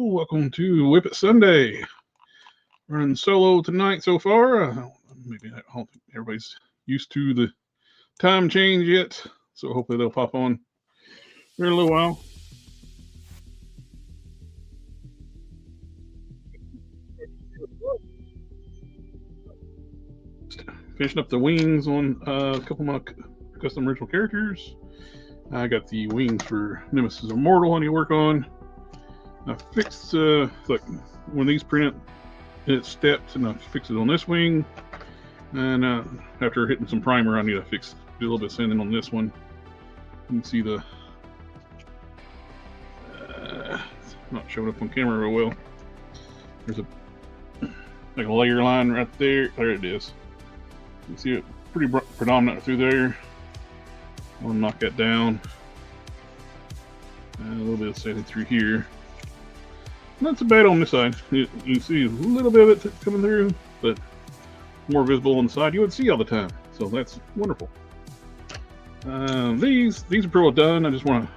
welcome to WIP IT Sunday. Running solo tonight so far. Maybe I don't think everybody's used to the time change yet, so hopefully they'll pop on here in a little while. Finishing up the wings on a couple of my custom original characters. I got the wings for Nemesis Immortal I need to work on. I fixed like when these print it stepped, and I fixed it on this wing. And after hitting some primer, I need to do a little bit of sanding on this one. You can see the not showing up on camera real well. There's like a layer line right there. There it is. You can see it pretty predominant through there. I'll knock that down. And a little bit of sanding through here. Not so bad on this side. You can see a little bit of it coming through, but more visible on the side you would see all the time. So that's wonderful. These are pretty well done. I just want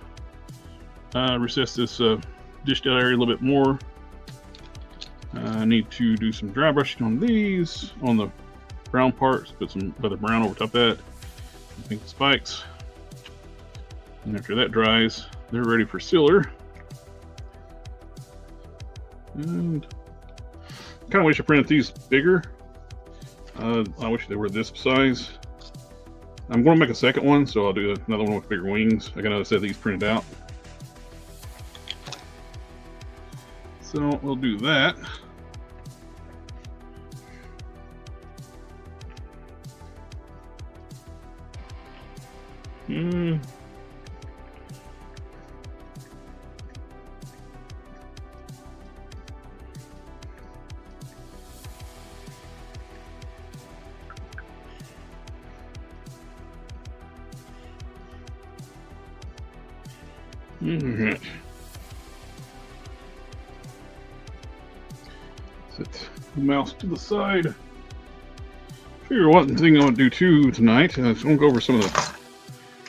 to recess this dished out area a little bit more. I need to do some dry brushing on these, on the brown parts, put some other brown over top of that. I think the spikes. And after that dries, they're ready for sealer. And kind of wish I printed these bigger. I wish they were this size. I'm going to make a second one, so I'll do another one with bigger wings. I got another set of these printed out. So we'll do that. Alright. Set the mouse to the side. Figure one thing I want to do too tonight. I just want to go over some of the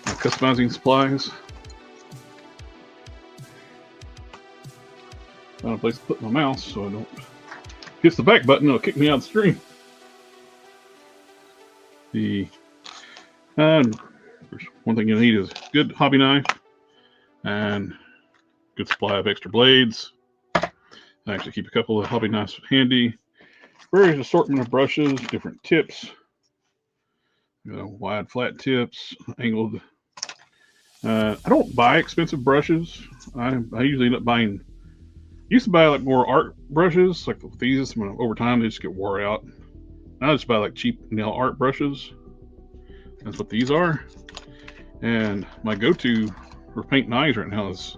customizing supplies. Found a place to put my mouse so I don't hit the back button, it'll kick me out of the stream. One thing you need is a good hobby knife and good supply of extra blades. I actually keep a couple of hobby knives handy. Various assortment of brushes, different tips. You know, wide, flat tips, angled. I don't buy expensive brushes. I usually end up buying. Used to buy like more art brushes, like these. Over time, they just get wore out. I just buy like cheap nail art brushes. That's what these are. And my go-to for painting eyes right now is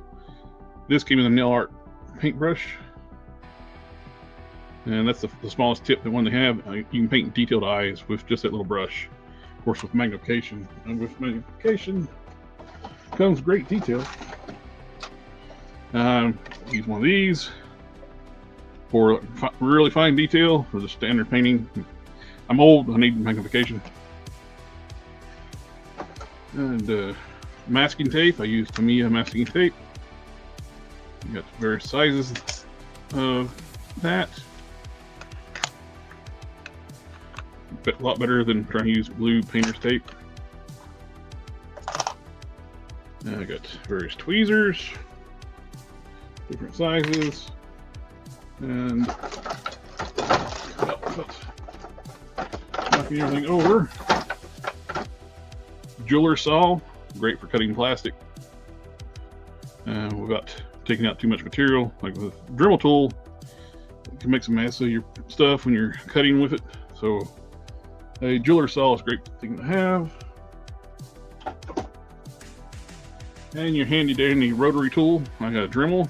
this. Came in the nail art paintbrush, and that's the smallest tip, the one they have. You can paint detailed eyes with just that little brush. Of course, with magnification, and with magnification comes great detail. Use one of these for really fine detail for the standard painting. I'm old, I need magnification. And masking tape, I use Tamiya masking tape. You got various sizes of that. A lot better than trying to use blue painter's tape. Now I got various tweezers, different sizes, and knocking everything over. Jeweler saw, great for cutting plastic. Without taking out too much material. Like with a Dremel tool, you can make some mess of your stuff when you're cutting with it. So a jeweler saw is a great thing to have. And your handy dandy rotary tool. I got a Dremel,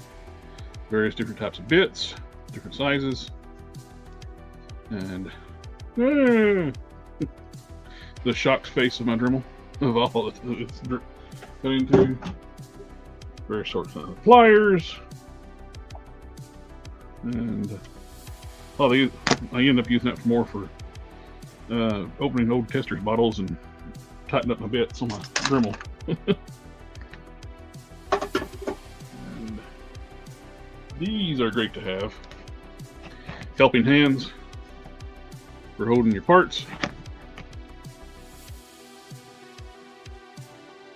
various different types of bits, different sizes, and the shocked face of my Dremel of all it's cutting through. Various sorts of pliers, and I end up using that for more for opening old testers bottles and tightening up my bits on my Dremel. And These are great to have. Helping hands for holding your parts.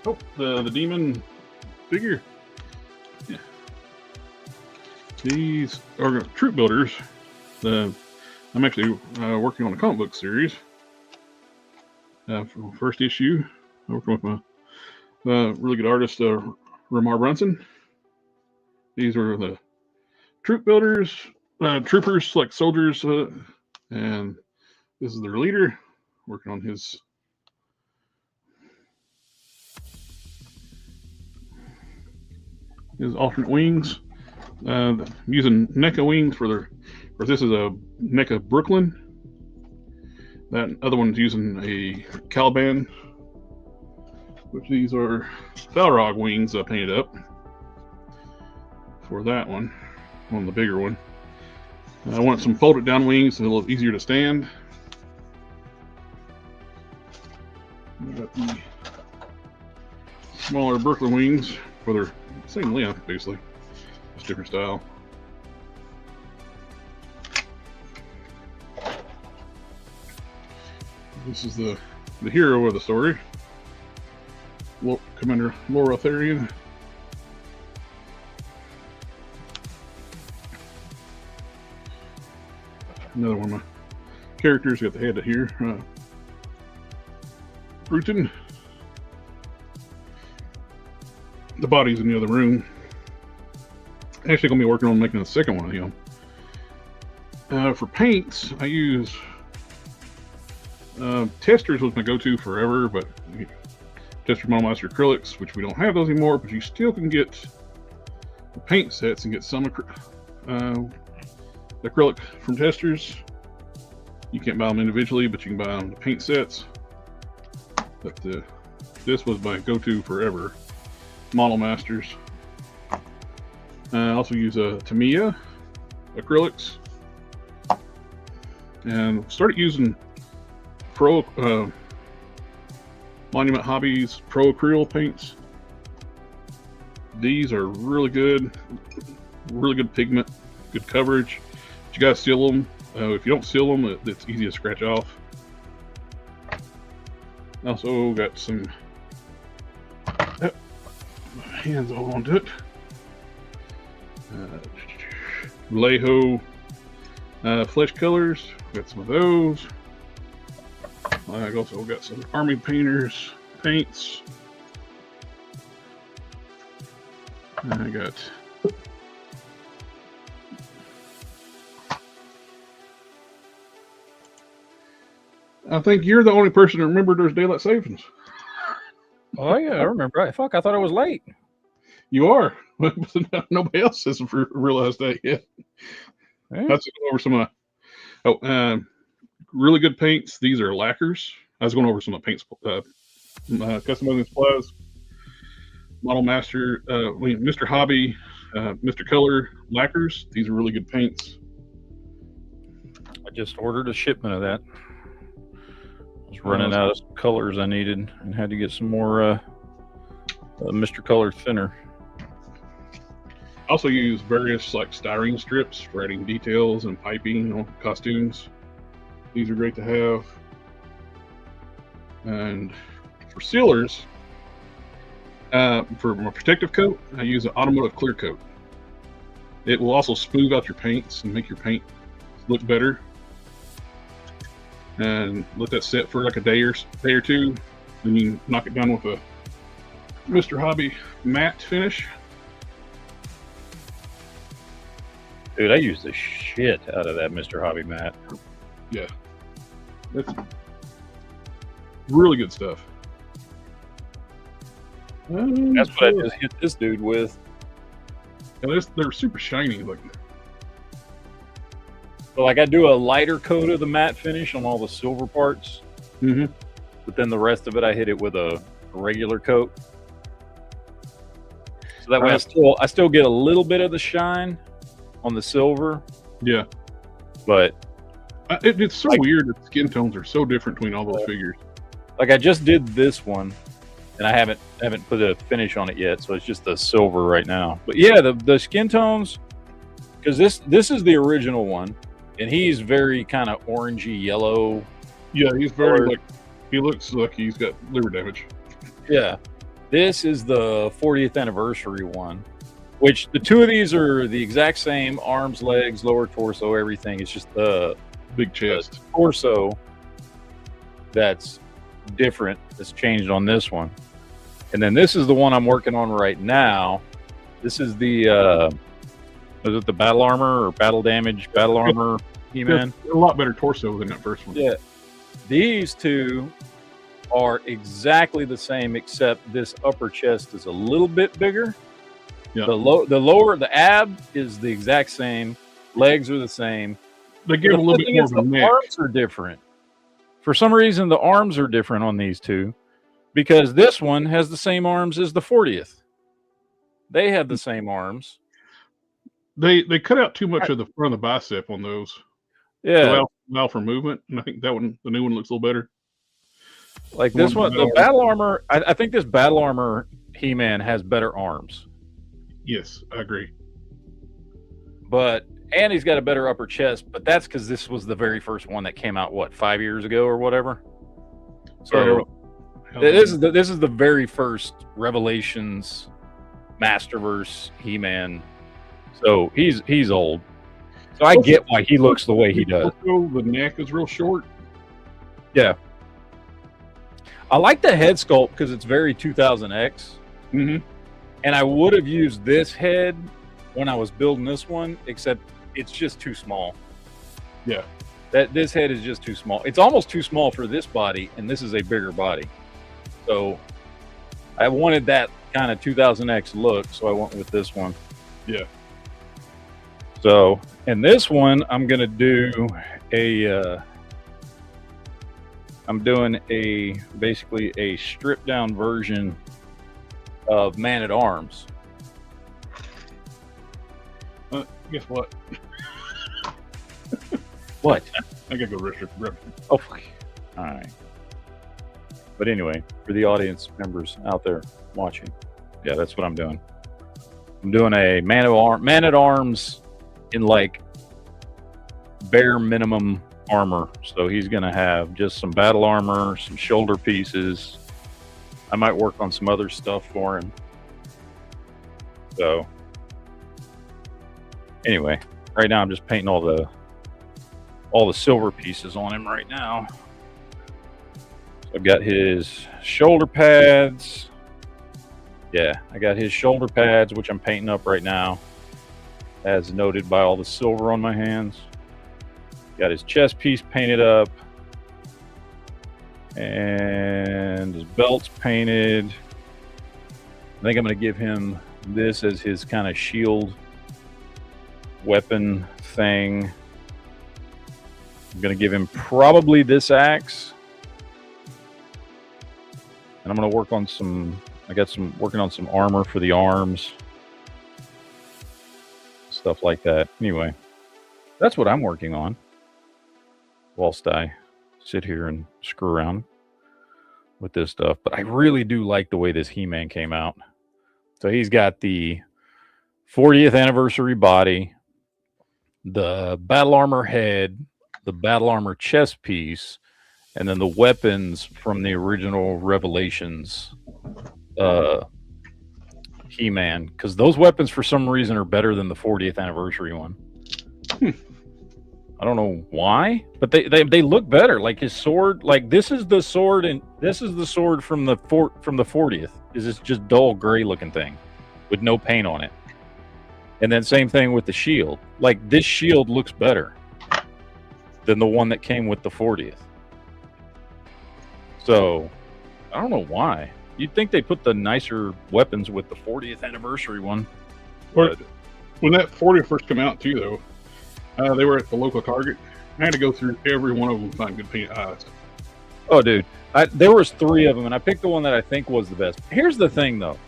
Oh, the demon figure. Yeah. These are troop builders. I'm actually working on a comic book series. For first issue, I'm working with my really good artist, Ramar Brunson. These are the troop builders, troopers like soldiers, and this is their leader. Working on his alternate wings. Using NECA wings for their. Or this is a NECA Brooklyn. That other one's using a Caliban, which these are Balrog wings painted up for that one the bigger one. I want some folded down wings, so a little easier to stand. I got the smaller Brooklyn wings for their same length, basically, just different style. This is the hero of the story, Commander Laura Therian. Another one of my characters, got the head here. Bruton. The body's in the other room. Actually gonna be working on making the second one of him. For paints, I use Testers was my go-to forever, but Tester Monomaster acrylics, which we don't have those anymore, but you still can get the paint sets and get some acrylic from Testers. You can't buy them individually, but you can buy them the paint sets. But this was my go-to forever. Monomasters. I also use Tamiya acrylics, and started using Pro Monument Hobbies Pro Acryl paints. These are really good pigment, good coverage. But you gotta seal them. If you don't seal them, it's easy to scratch off. Also got some my hands all onto it. Vallejo flesh colors. Got some of those. I also got some Army Painters paints. I got I think you're the only person that remembered there's daylight savings. Oh yeah, I remember. Fuck, I thought I was late. You are. Nobody else hasn't realized that yet. Yeah. Let's go over some of really good paints. These are lacquers. I was going over some of the paints, customizing supplies. Model Master, Mr. Hobby, Mr. Color lacquers. These are really good paints. I just ordered a shipment of that. I was running out of colors I needed and had to get some more Mr. Color thinner. I also use various like styrene strips for adding details and piping on costumes. These are great to have. And for sealers, for my protective coat, I use an automotive clear coat. It will also smooth out your paints and make your paint look better. And let that sit for like a day or two. Then you knock it down with a Mr. Hobby matte finish. Dude, I use the shit out of that Mr. Hobby matte. Yeah. That's really good stuff. That's what I just hit this dude with. And they're super shiny. So I do a lighter coat of the matte finish on all the silver parts. Mm-hmm. But then the rest of it, I hit it with a regular coat. So that way I still get a little bit of the shine on the silver. Yeah. But it's so weird that skin tones are so different between all those figures. Like I just did this one, and I haven't put a finish on it yet, so it's just the silver right now. But yeah, the skin tones because this is the original one, and he's very kind of orangey yellow. Yeah, he's very like, he looks like he's got liver damage. Yeah, this is the 40th anniversary one, which the two of these are the exact same: arms, legs, lower torso, everything. It's just the big chest torso that's different. That's changed on this one, and then this is the one I'm working on right now. This is the is it the battle armor or battle damage battle armor He-Man? A lot better torso than that first one. Yeah, these two are exactly the same, except this upper chest is a little bit bigger. Yeah. The ab is the exact same. Legs are the same. They give a little bit more of a neck. The arms are different. For some reason, the arms are different on these two, because this one has the same arms as the 40th. They have the same arms. They cut out too much of the front of the bicep on those. Yeah. Allow for movement, and I think that one, the new one, looks a little better. Like this one, the battle armor. I think this battle armor He-Man has better arms. Yes, I agree. And he's got a better upper chest, but that's because this was the very first one that came out, what, 5 years ago or whatever. So this is the very first Revelations Masterverse He-Man. So he's old. So I get why he looks the way he does. The neck is real short. Yeah. I like the head sculpt because it's very 2000X. Mm-hmm. And I would have used this head when I was building this one, except it's just too small. Yeah. This head is just too small. It's almost too small for this body, and this is a bigger body. So I wanted that kind of 2000X look, so I went with this one. Yeah. So, and this one, I'm going to do basically a stripped down version of Man-at-Arms. Guess what? What? I gotta go rip. Oh, all right. But anyway, for the audience members out there watching, yeah, that's what I'm doing. I'm doing a Man-at-Arms in like bare minimum armor. So he's gonna have just some battle armor, some shoulder pieces. I might work on some other stuff for him. So anyway, right now I'm just painting all the silver pieces on him right now. So I've got his shoulder pads. Yeah, I got his shoulder pads, which I'm painting up right now, as noted by all the silver on my hands. Got his chest piece painted up, and his belt's painted. I think I'm going to give him this as his kind of shield weapon thing. I'm going to give him probably this axe, and I'm going to work on working on some armor for the arms, stuff like that. Anyway, that's what I'm working on whilst I sit here and screw around with this stuff. But I really do like the way this He-Man came out. So he's got the 40th anniversary body, the battle armor head, the battle armor chest piece, and then the weapons from the original Revelations He-Man, because those weapons for some reason are better than the 40th anniversary one. I don't know why, but they look better. Like his sword, like this is the sword, and this is the sword from the 40th. Is this just dull gray looking thing with no paint on it? And then same thing with the shield. Like this shield looks better than the one that came with the 40th. So I don't know why. You'd think they put the nicer weapons with the 40th anniversary one. When that 40th first came out too, though, they were at the local Target. I had to go through every one of them to find good paint eyes. Oh, dude. There was 3 of them, and I picked the one that I think was the best. Here's the thing, though.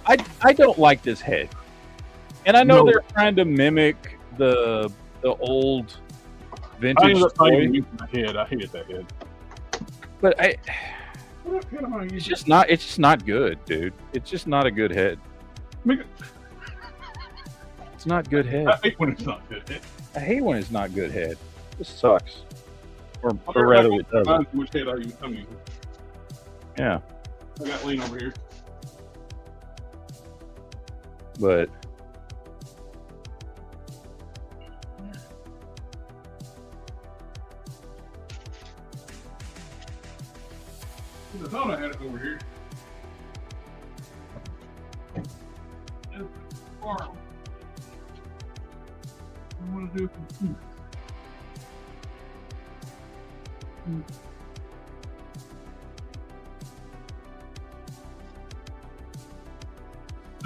I don't like this head. And I know they're trying to mimic the old vintage toy. I hated that head. But it's just not good, dude. It's just not a good head. it's not good head. I hate when it's not good head. I hate when it's not good head. This sucks. Or Or rather, it doesn't. Which head I'm using? Yeah, I got lean over here. but I thought I had it over here. What to do?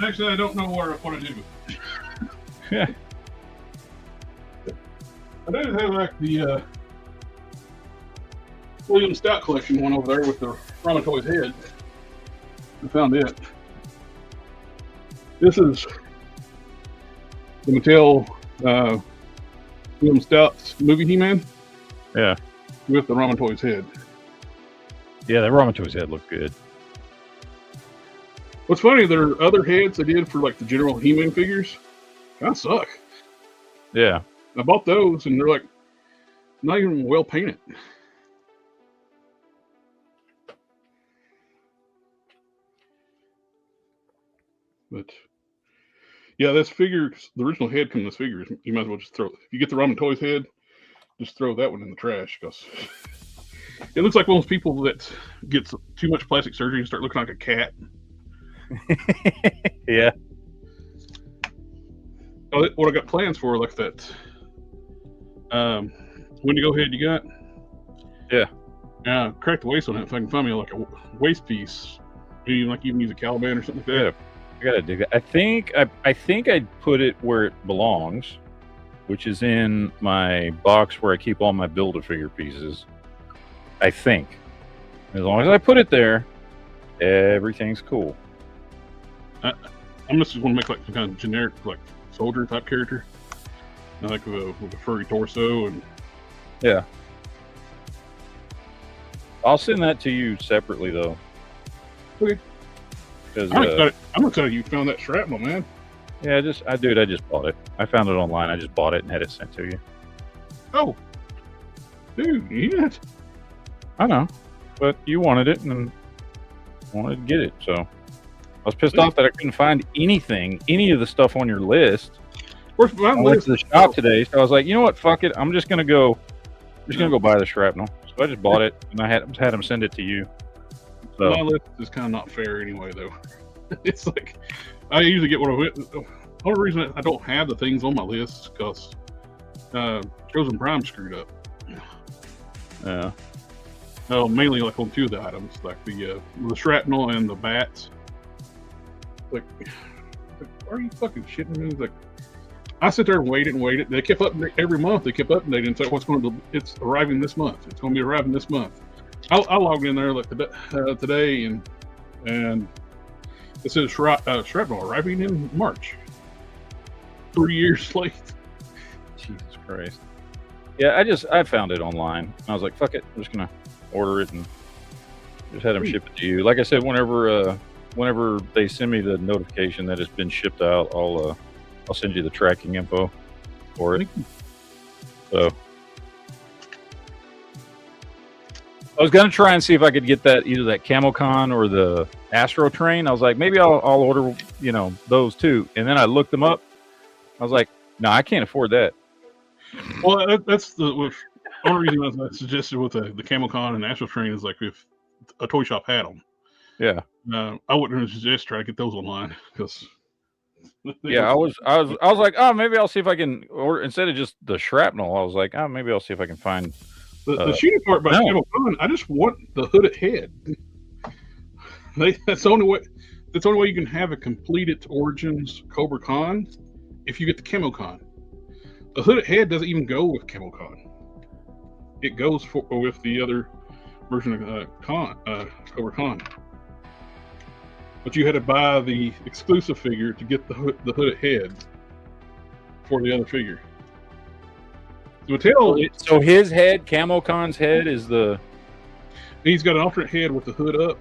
Actually, I don't know what to do. yeah, I do have like the William Stout collection one over there with the Promontoy's head. I found it. This is the Mattel William Stout's movie He-Man yeah, with the Promontoy's head. yeah. That ramen to his head looked good. What's funny, there are other heads they did for like the general He-Man figures. Kind of suck. Yeah, I bought those and they're like not even well painted. But yeah, this figure, the original head from this figure, you might as well just throw it. If you get the Ramen Toys head, just throw that one in the trash because it looks like one of those people that gets too much plastic surgery and start looking like a cat. yeah. Oh, what I got plans for, like that Wendigo head you got? Yeah. Crack the waist on it if I can find me like a waist piece. Maybe like even use a Caliban or something like that. I gotta dig that. I think I'd put it where it belongs, which is in my box where I keep all my Build-A-Figure pieces. I think. As long as I put it there, everything's cool. I'm just going to make like some kind of generic like soldier type character, like with a furry torso and. Yeah. I'll send that to you separately though. Okay. Because I'm excited you found that shrapnel, man. yeah, I just bought it. I found it online. I just bought it and had it sent to you. Oh, dude, yeah. I know, but you wanted it and wanted to get it, so I was pissed off that I couldn't find any of the stuff on your list. Where's my I went list? to the shop today, so I was like, you know what, fuck it, I'm just gonna go buy the shrapnel. So I just bought it and I had them send it to you. So My list is kind of not fair anyway, though. It's like I usually get what I went. The only reason I don't have the things on my list is because Chosen Prime screwed up. yeah, Well, mainly like on two of the items, like the shrapnel and the bats. Like, are you fucking shitting me? Like, I sit there and waited. They kept updating every month. They kept updating. It's like, it's arriving this month. It's going to be arriving this month. I logged in there like today and it says shrapnel arriving in March. 3 years late. Jesus Christ. Yeah, I found it online. I was like, fuck it, I'm just gonna order it and just had them ship it to you. Like I said, whenever they send me the notification that it's been shipped out, I'll send you the tracking info for it. So I was gonna try and see if I could get that either that CamoCon or the Astro Train. I was like, maybe I'll order, those two. And then I looked them up. I was like, no, I can't afford that. Well, that's the only reason I suggested with the CamoCon and Astro Train is like if a toy shop had them. Yeah. I wouldn't suggest try to get those online because. Yeah, I was like, oh, maybe I'll see if I can order instead of just the shrapnel. I was like, oh, maybe I'll see if I can find the shooting part by CamoCon. I just want the hooded head. That's the only way. That's the only way you can have a completed Origins Cobra Con if you get the CamoCon. The hooded head doesn't even go with CamoCon. It goes with the other version of Cobra Con. But you had to buy the exclusive figure to get the hooded head for the other figure. So Mattel, so his head, CamoCon's head, is he's got an alternate head with the hood up,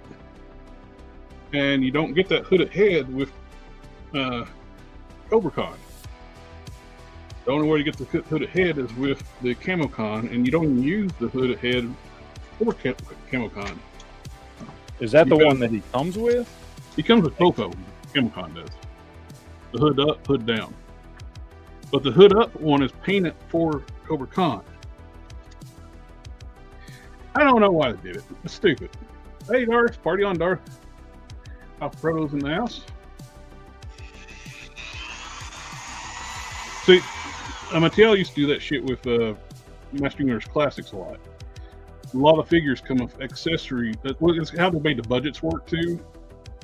and you don't get that hooded head with Cobra Con. The only way to get the hooded head is with the CamoCon, and you don't even use the hooded head for CamoCon. Is that the one that he comes with? He comes with both of them. CamoCon does. The hood up, hood down. But the hood up one is painted for Cobra Con. I don't know why they did it. It's stupid. Hey, Darth, party on, Darth. Alfredo's in the house. See, Mattel used to do that shit with Master Universe Classics a lot. A lot of figures come with accessories. It's how they made the budgets work too.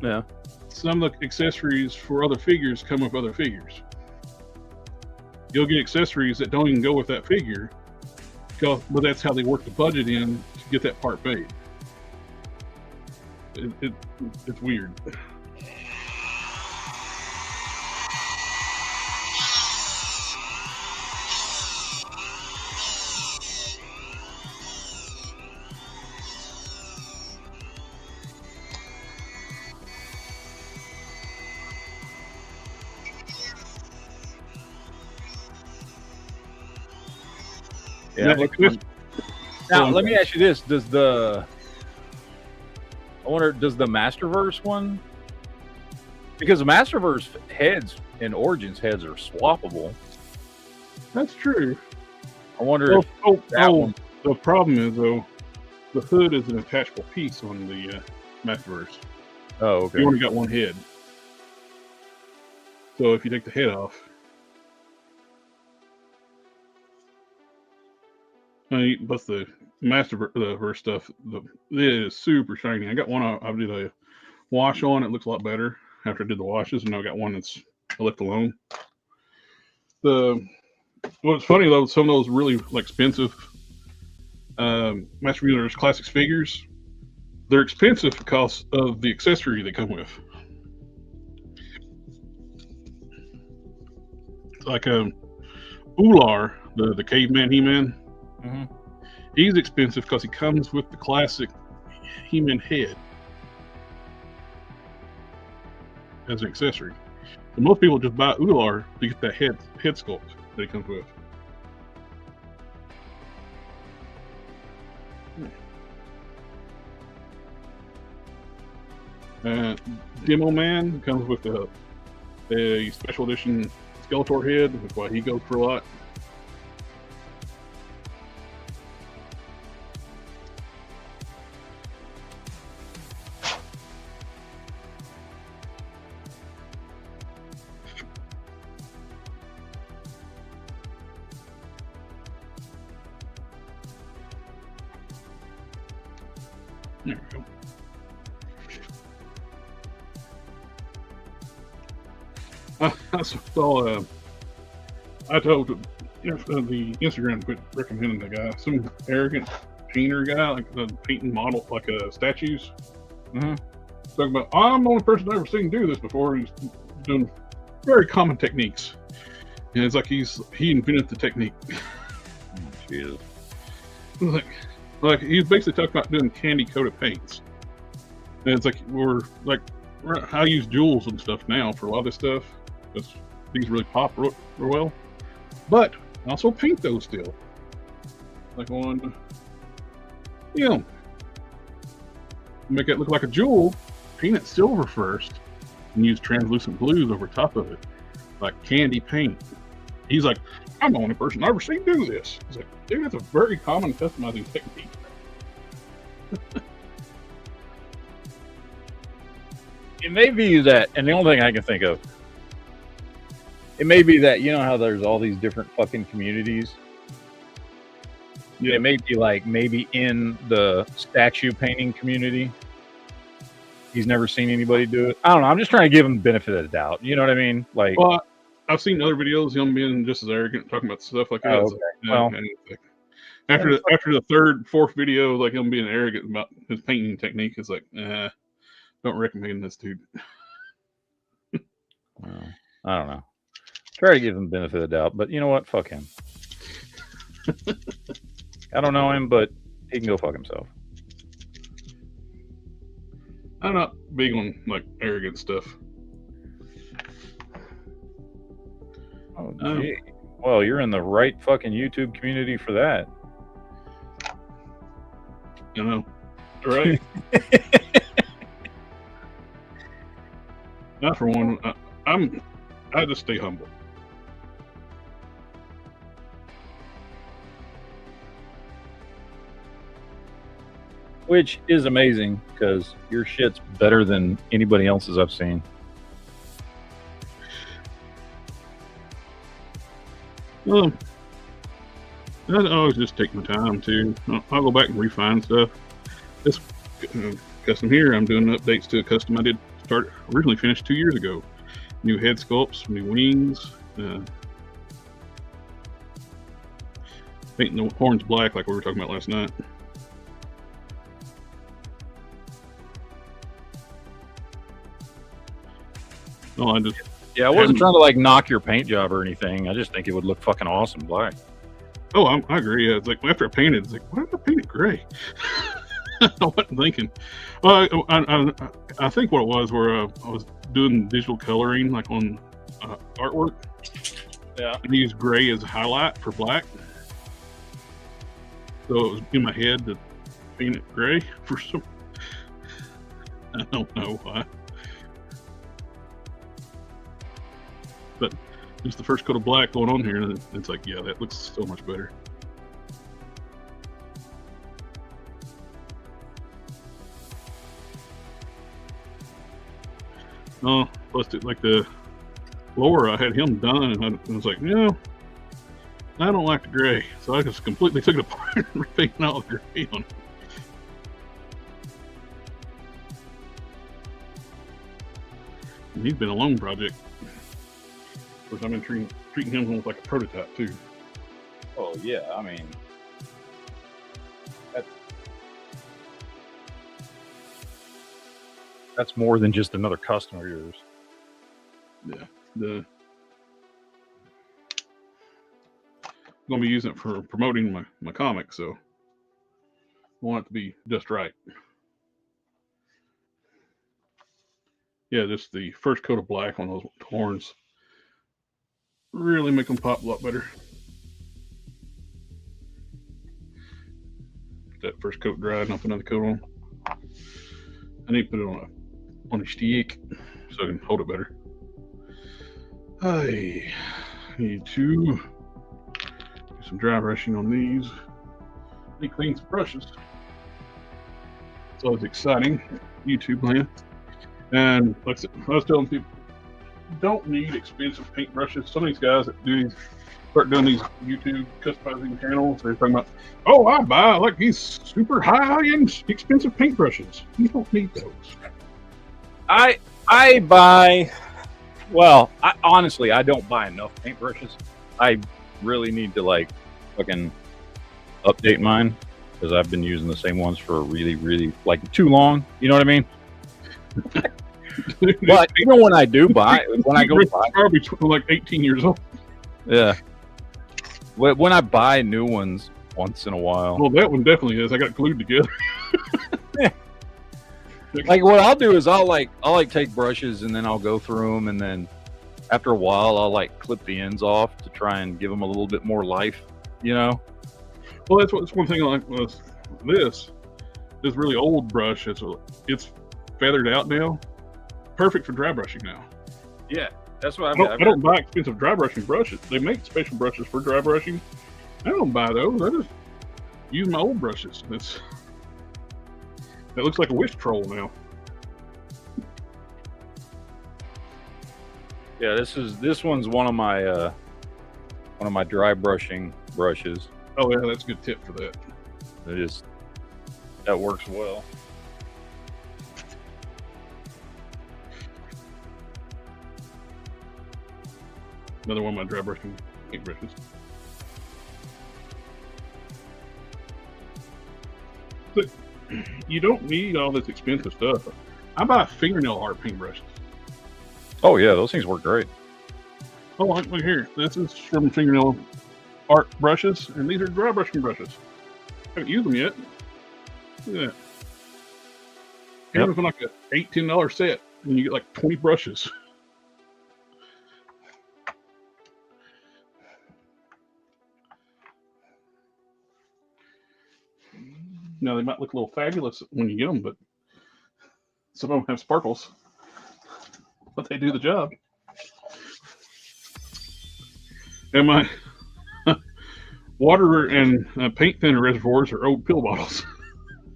Yeah. Some of the accessories for other figures come with other figures. You'll get accessories that don't even go with that figure, but that's how they work the budget in to get that part made. It's weird. Yeah. Now, let me ask you this: does the Masterverse one? Because the Masterverse heads and Origins heads are swappable. That's true. I wonder if one... The problem is though, the hood is an attachable piece on the Masterverse. Oh, okay. You only got one head, so if you take the head off. But the Masterverse stuff, it is super shiny. I got one I did a wash on. It looks a lot better after I did the washes, and I got one that's left alone. What's funny though, some of those really expensive Master Universe Classics figures, they're expensive because of the accessory they come with. Like Ular, the caveman He-Man. Mm-hmm. He's expensive because he comes with the classic He-Man head as an accessory. And most people just buy Ular to get that head sculpt that he comes with. Demo Man comes with a special edition Skeletor head. That's why he goes for a lot. There we go. I saw. I told the Instagram to quit recommending the guy. Some arrogant painter guy, like painting model, statues. Mm-hmm. Talking about, I'm the only person I've ever seen do this before. He's doing very common techniques, and it's like he invented the technique. Jesus. Like he's basically talking about doing candy coated paints, and it's like I use jewels and stuff now for a lot of this stuff. These really pop real well, but I also paint those still. Like on, make it look like a jewel, paint it silver first, and use translucent blues over top of it, like candy paint. He's like, I'm the only person I've ever seen do this. He's like, dude, that's a very common customizing technique. It may be that, and the only thing I can think of, it may be that, you know how there's all these different fucking communities? Yeah. It may be maybe in the statue painting community, he's never seen anybody do it. I don't know. I'm just trying to give him the benefit of the doubt. You know what I mean? Well, I've seen other videos, him being just as arrogant, talking about stuff like that. Oh, okay. Well, after the third, fourth video, like him being arrogant about his painting technique, it's like, don't recommend this dude. Well, I don't know. Try to give him the benefit of the doubt, but you know what? Fuck him. I don't know him, but he can go fuck himself. I'm not big on arrogant stuff. Oh, gee. Well, you're in the right fucking YouTube community for that. You know, right? Not for one. I just stay humble. Which is amazing because your shit's better than anybody else's I've seen. I always just take my time too. I'll go back and refine stuff. This custom here, I'm doing updates to a custom I did originally finished 2 years ago. New head sculpts, new wings. Painting the horns black like we were talking about last night. No, I wasn't trying to like knock your paint job or anything. I just think it would look fucking awesome black. Oh, I agree. It's like after I painted, it's like, why did I paint it gray? I wasn't thinking. Well, I think what it was where I was doing digital coloring, like on artwork. Yeah. And I used gray as a highlight for black. So it was in my head to paint it gray for some. I don't know why. But just the first coat of black going on here, and it's like, yeah, that looks so much better. Oh, plus like the lower, I had him done, and I was like, no, I don't like the gray, so I just completely took it apart and repainted all the gray on it. And he's been a long project. Of course, I've been treating him almost like a prototype too. Oh yeah, I mean, that's more than just another customer of yours. Yeah, I'm gonna be using it for promoting my comic, so I want it to be just right. Yeah, just the first coat of black on those horns really make them pop a lot better. That first coat dried and I'll put another coat on. I need to put it on a stick so I can hold it better. I need to do some dry brushing on these. I need to clean some brushes. It's always exciting. YouTube land. And like I said, I was telling people, you don't need expensive paint brushes. Some of these guys that start doing these YouTube customizing channels, they're talking about, oh, I buy like these super high-end expensive paint brushes. You don't need those. I buy, well, honestly, I don't buy enough paintbrushes. I really need to like fucking update mine because I've been using the same ones for really, really like too long. You know what I mean? But even when I do buy, when I go buy, probably like 18 years old. Yeah. When I buy new ones once in a while. Well, that one definitely is. I got it glued together. Yeah. Like what I'll do is I'll take brushes and then I'll go through them, and then after a while I'll like clip the ends off to try and give them a little bit more life, you know? Well, that's one thing I like was this really old brush. It's feathered out now. Perfect for dry brushing now. Yeah, that's what I don't buy expensive dry brushing brushes. They make special brushes for dry brushing. I don't buy those. I just use my old brushes. That looks like a wish troll now. Yeah, this one's one of my dry brushing brushes. Oh yeah, that's a good tip for that. That works well. Another one of my dry brushing paint brushes. But you don't need all this expensive stuff. I buy fingernail art paintbrushes. Oh yeah, those things work great. Oh, look here. This is from fingernail art brushes, and these are dry brushing brushes. I haven't used them yet. Look at that. Here's yep. Like an $18 set, and you get like 20 brushes. Now, they might look a little fabulous when you get them, but some of them have sparkles, but they do the job. And my water and paint thinner reservoirs are old pill bottles.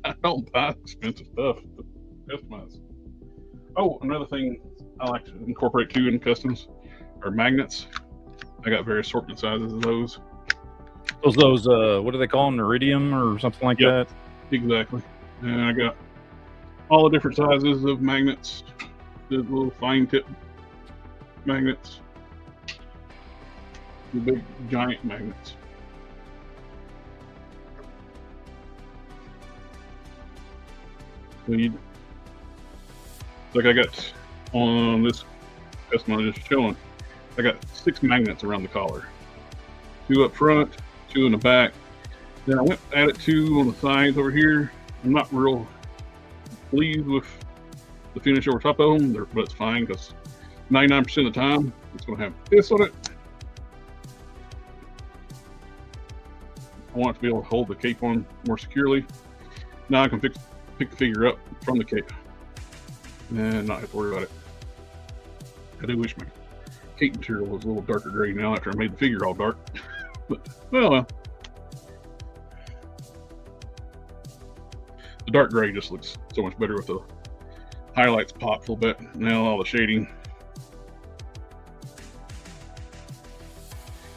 I don't buy expensive stuff to customize. Oh, another thing I like to incorporate too in customs are magnets. I got various assortment sizes of those. Those what do they call them? Iridium or something like that? Exactly. And I got all the different sizes of magnets, the little fine tip magnets, the big giant magnets. So like I got on this custom I was just showing, I got 6 magnets around the collar. 2 up front, 2 in the back. Then I went added 2 on the sides over here. I'm not real pleased with the finish over top of them, but it's fine because 99% of the time it's going to have this on it. I want it to be able to hold the cape on more securely. Now I can pick the figure up from the cape and not have to worry about it. I do wish my cape material was a little darker gray now after I made the figure all dark. But, well, the dark gray just looks so much better with the highlights popped a little bit. Now all the shading.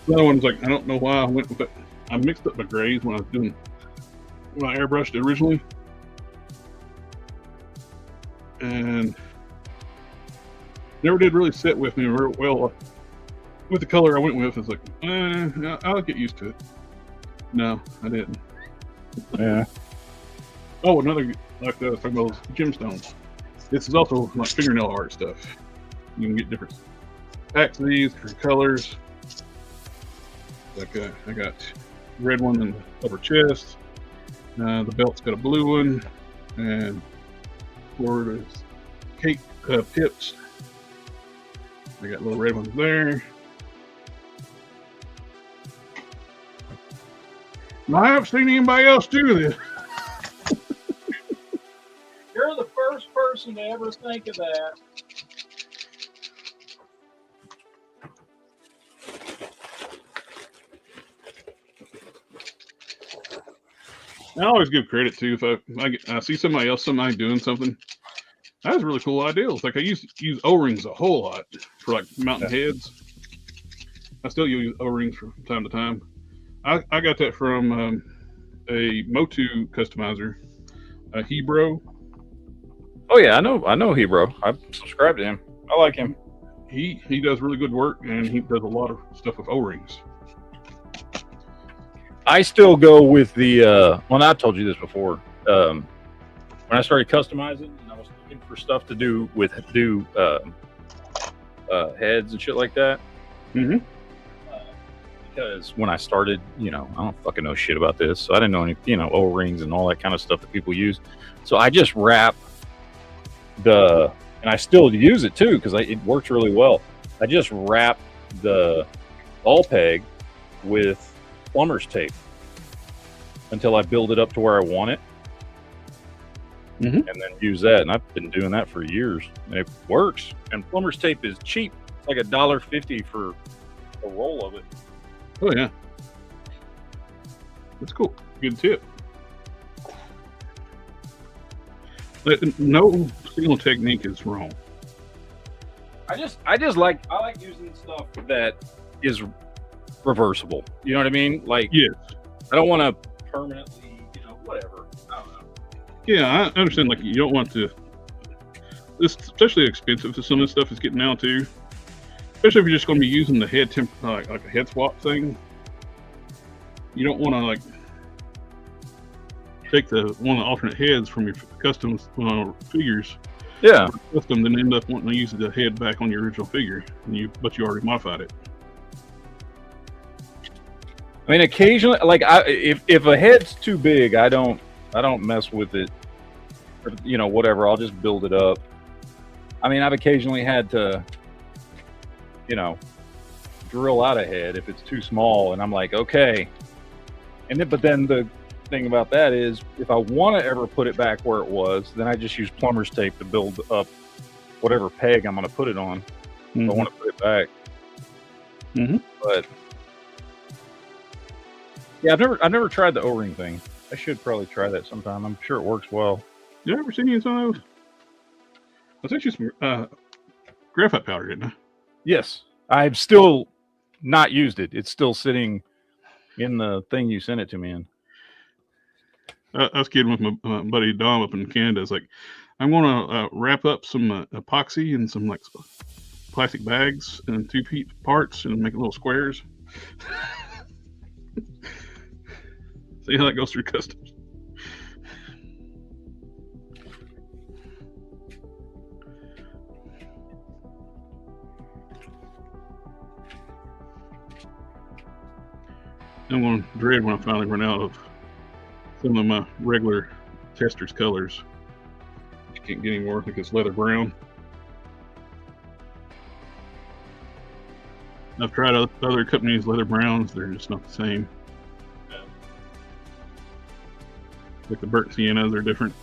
The other one's like, I don't know why I went with it. I mixed up my grays when I airbrushed it originally. And never did really sit with me real well with the color I went with. It's like, I'll get used to it. No, I didn't. Yeah. Oh, another, like the talking about those gemstones. This is also like fingernail art stuff. You can get different packs of these, different colors. Like I got red one in the upper chest. The belt's got a blue one, and for the cape tips, I got little red ones there. I haven't seen anybody else do this. You're the first person to ever think of that. I always give credit too if I see somebody doing something. That's a really cool idea. Like I use O-rings a whole lot for like mountain heads. I still use O-rings from time to time. I got that from a MOTU customizer, a Hebro. Oh yeah, I know Hebro. I subscribe to him. I like him. He does really good work, and he does a lot of stuff with O-rings. I still go with the well, I told you this before. When I started customizing and I was looking for stuff to do with heads and shit like that. Mm-hmm. Because when I started, I don't fucking know shit about this, so I didn't know any, O-rings and all that kind of stuff that people use. So I just wrap and I still use it too because it works really well. I just wrap the ball peg with plumber's tape until I build it up to where I want it, and then use that. And I've been doing that for years, and it works. And plumber's tape is cheap; it's like $1.50 for a roll of it. Oh yeah, that's cool. Good tip. But no single technique is wrong. I like using stuff that is reversible. You know what I mean? Like, yes. I don't want to permanently, whatever. I don't know. Yeah, I understand. Like, you don't want to. This especially expensive to some of this stuff is getting now too. Especially if you're just going to be using the head like a head swap thing. You don't want to like take one of the alternate heads from your custom figures. Yeah. Custom, then end up wanting to use the head back on your original figure, but you already modified it. I mean, occasionally, like if a head's too big, I don't mess with it. Or, whatever. I'll just build it up. I mean, I've occasionally had to, drill out a head if it's too small, and I'm like, okay. But then the thing about that is if I want to ever put it back where it was, then I just use plumber's tape to build up whatever peg I'm going to put it on. If I want to put it back. But yeah, I've never tried the O-ring thing. I should probably try that sometime. I'm sure it works well. You ever seen any of those? I sent you some graphite powder, didn't I? Yes. I've still not used it. It's still sitting in the thing you sent it to me in. I was kidding with my buddy Dom up in Canada. It's like, I'm going to wrap up some epoxy in some like plastic bags and 2 parts and make little squares. See how that goes through customs. I'm going to dread when I finally run out of some of my regular tester's colors. You can't get any more. I think it's leather brown. I've tried other companies' leather browns. They're just not the same. Like the burnt siennas are different.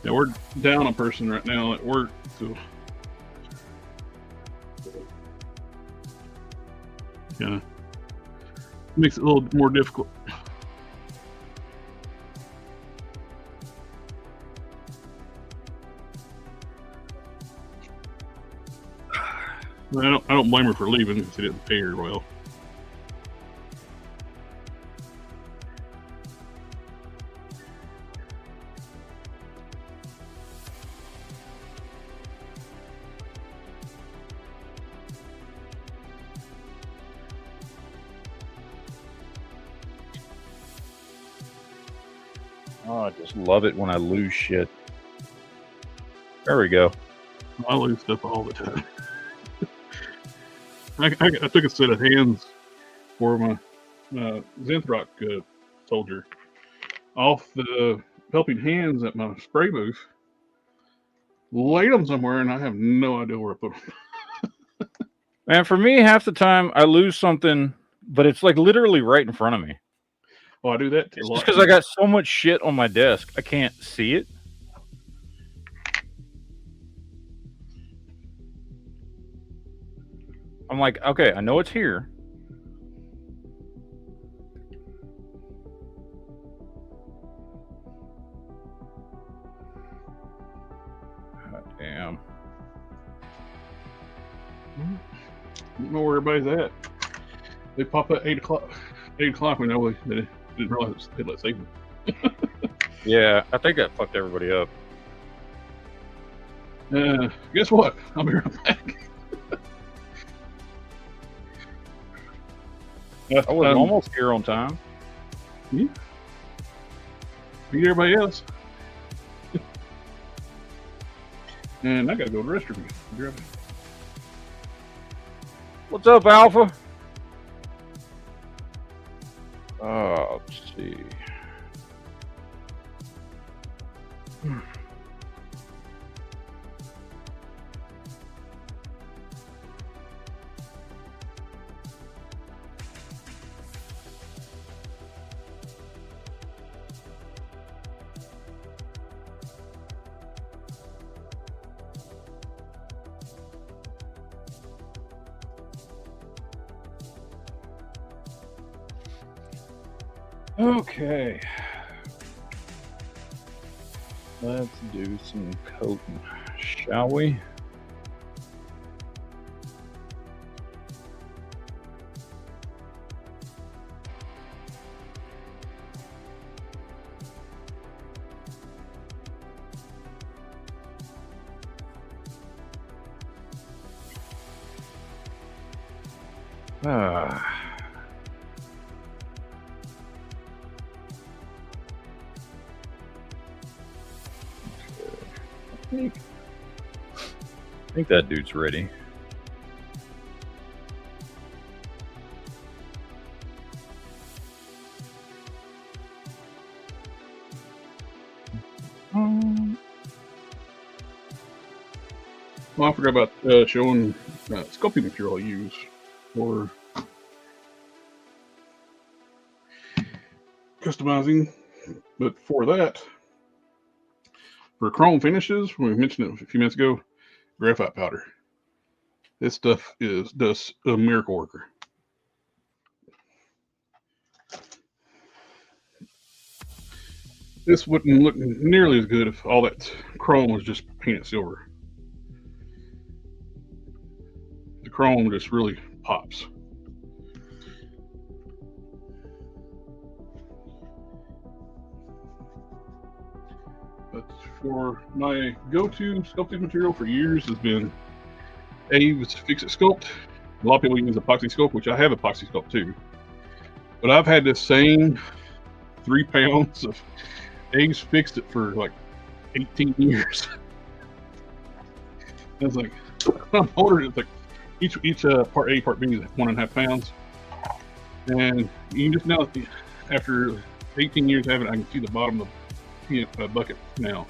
Yeah, we're down a person right now at work, so yeah, makes it a little more difficult. I don't blame her for leaving because he didn't pay her well. Oh, I just love it when I lose shit. There we go. I lose stuff all the time. I took a set of hands for my Zenthrock soldier off the helping hands at my spray booth. Laid them somewhere, and I have no idea where I put them. Man, for me, half the time I lose something, but it's like literally right in front of me. Oh, I do that too. It's just because I got so much shit on my desk, I can't see it. I'm like, okay, I know it's here. God damn. I don't know where everybody's at. They pop up 8 o'clock. 8 o'clock. We know they didn't realize they let save them. Yeah, I think that fucked everybody up. Guess what? I'll be right back. I was almost here on time. Yeah. Beat everybody else. And I gotta go to the restroom. Be right back. What's up, Alpha? Oh, let's see. Okay. Let's do some coating, shall we? I think that dude's ready. Well, I forgot about showing sculpting material I use for customizing. But for that, for chrome finishes, we mentioned it a few minutes ago, graphite powder. This stuff does a miracle worker. This wouldn't look nearly as good if all that chrome was just painted silver. The chrome just really pops. But for my go-to sculpting material for years has been Aves Fixit Sculpt. A lot of people use Apoxie Sculpt, which I have Apoxie Sculpt too. But I've had this same 3 pounds of Aves Fixit for like 18 years. It's like, I'm ordering it, like each part A, part B is 1.5 pounds. And you can just now, after 18 years having it, I can see the bottom of the bucket now.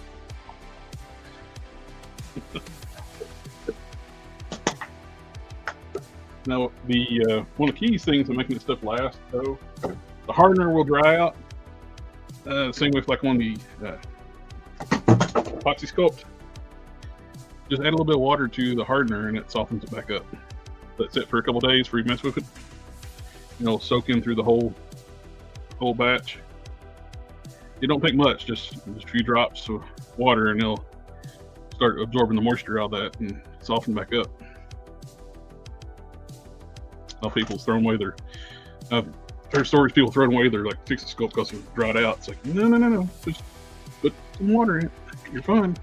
Now, the one of the key things to making this stuff last, though, the hardener will dry out. Same with like on the Epoxy Sculpt. Just add a little bit of water to the hardener and it softens it back up. Let it sit for a couple days before you mess with it. You know, soak in through the whole batch. It don't take much, just a few drops of water and it'll start absorbing the moisture out of that and soften back up. A lot of people throwing away their I've heard stories of people throwing away their like Fixit Sculpt because it dried out. It's like no, just put some water in it, you're fine.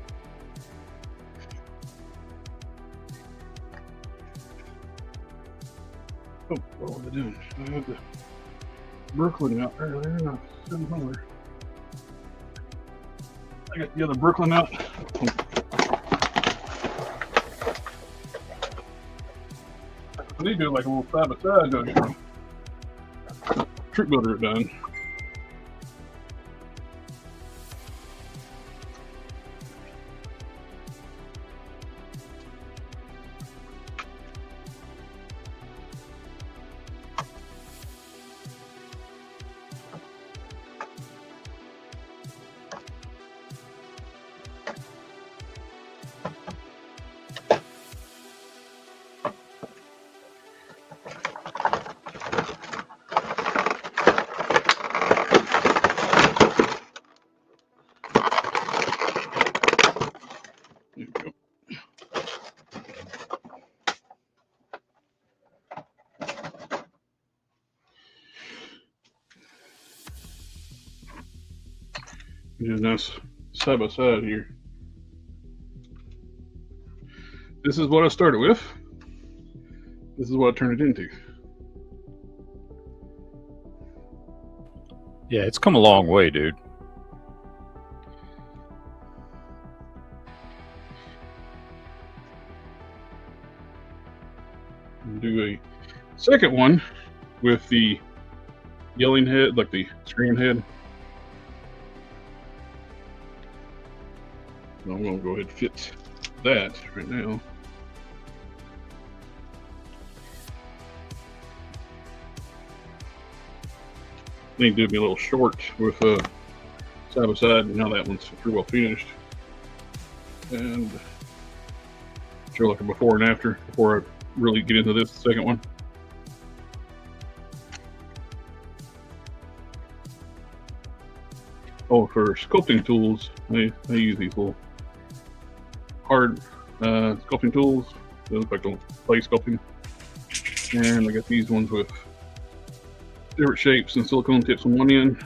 Oh, what was I doing? I had the Brooklyn out earlier and I sent somewhere. I got the other Brooklyn out. I need to do like a little side by side, don't you? Troop builder it done. Just nice side by side here. This is what I started with. This is what I turned it into. Yeah, it's come a long way, dude. Do a second one with the yelling head, like the scream head. I'm going to go ahead and fit that right now. I think it did me a little short with side by side, and now that one's pretty well finished. And show like a before and after before I really get into this second one. Oh, for sculpting tools, I use these little hard sculpting tools. They look like clay sculpting. And I got these ones with different shapes and silicone tips on one end.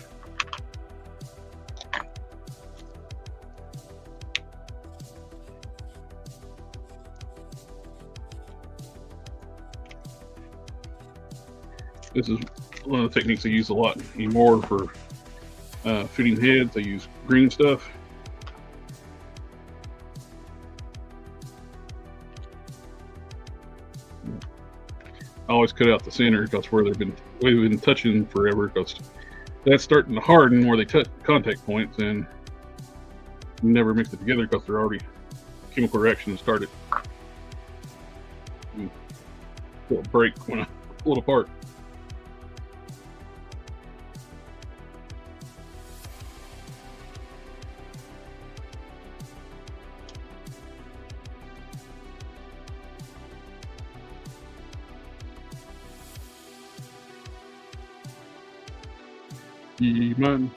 This is one of the techniques I use a lot anymore for fitting heads. I use green stuff. I always cut out the center because where we've been touching forever, because that's starting to harden where they touch contact points, and never mix it together because they're already chemical reaction started. It'll break when I pull it apart. Man.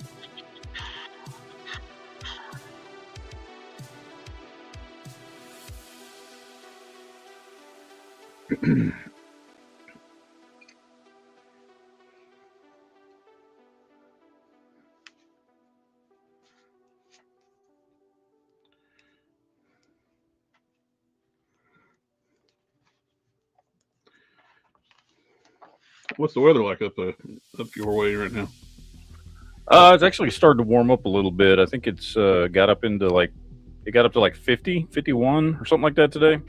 What's the weather like up your way right now? It's actually started to warm up a little bit. I think it's got up into like 50, 51 or something like that today.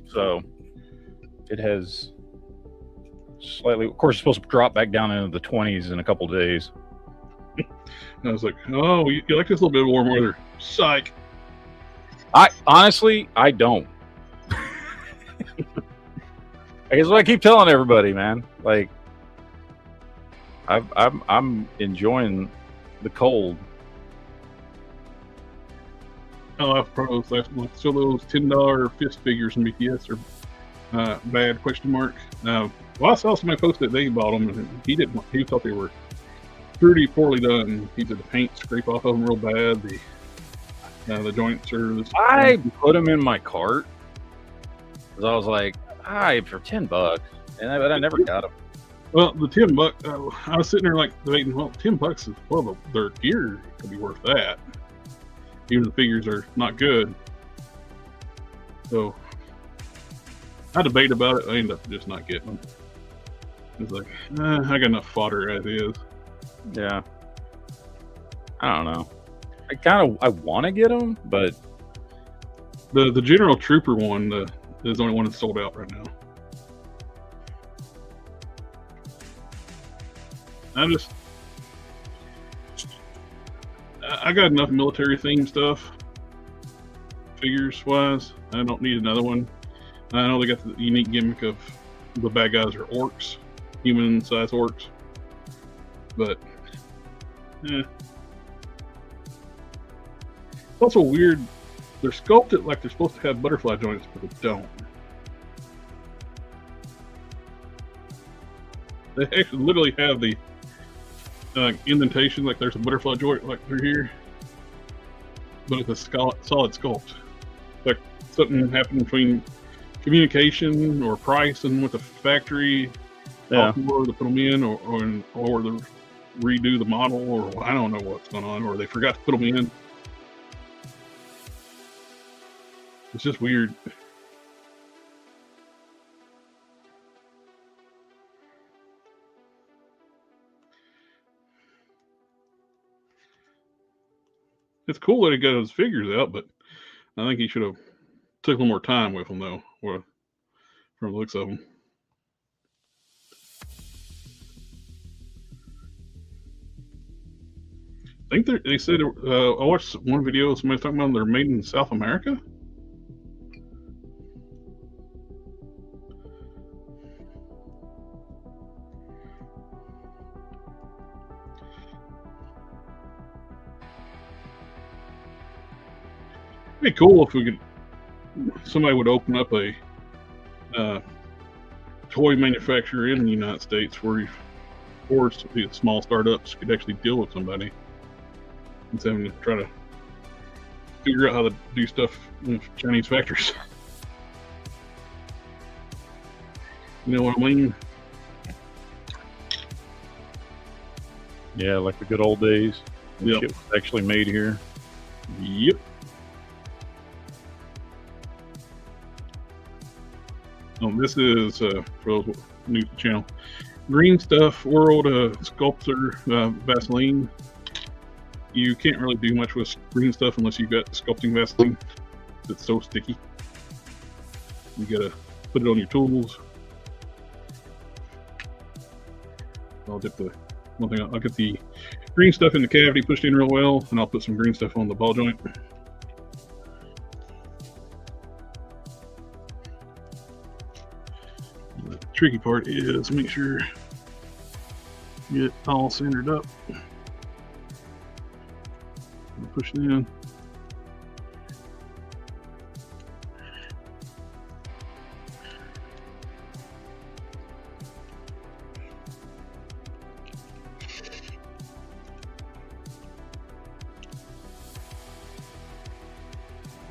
So it has slightly, of course, it's supposed to drop back down into the 20s in a couple days. I was like, oh, you like this little bit of warm weather? Psych. I honestly don't. I guess what I keep telling everybody, man. Like, I'm enjoying the cold. Oh, I've probably still those $10 fist figures in BTS are bad? Question mark. Well, I saw somebody post that they bought them, and he didn't. He thought they were pretty poorly done. He said the paint scrape off of them real bad. The joints are. I put them in my cart because I was like, for $10, but I never got them. Well, the $10, I was sitting there like debating. Well, $10 is their gear could be worth that. Even the figures are not good. So I debate about it. I end up just not getting them. It's like, I got enough fodder as is. Yeah. I don't know. I want to get them, but the General Trooper one is the only one that's sold out right now. I got enough military themed stuff, figures wise. I don't need another one. I know they got the unique gimmick of the bad guys are orcs, human sized orcs, but it's also weird. They're sculpted like they're supposed to have butterfly joints, but they don't. They actually literally have the indentation like there's a butterfly joint like through here, but it's a solid sculpt. Like something happened between communication or price and with the factory, or to put them in, or the redo the model, or I don't know what's going on, or they forgot to put them in. It's just weird. It's cool that he got his figures out, but I think he should have took a little more time with them, though, from the looks of them. I think they said, I watched one video, somebody talking about they're made in South America. It'd be cool if somebody would open up a toy manufacturer in the United States where the small startups could actually deal with somebody instead of having to try to figure out how to do stuff in Chinese factories. You know what I mean? Yeah, like the good old days. Yep. Shit was actually made here. Yep. This is for those new to the channel. Green Stuff World Sculptor Vaseline. You can't really do much with green stuff unless you've got sculpting Vaseline. It's so sticky. You gotta put it on your tools. I'll dip the one thing. I'll get the green stuff in the cavity pushed in real well, and I'll put some green stuff on the ball joint. The tricky part is make sure you get all centered up. Push it in.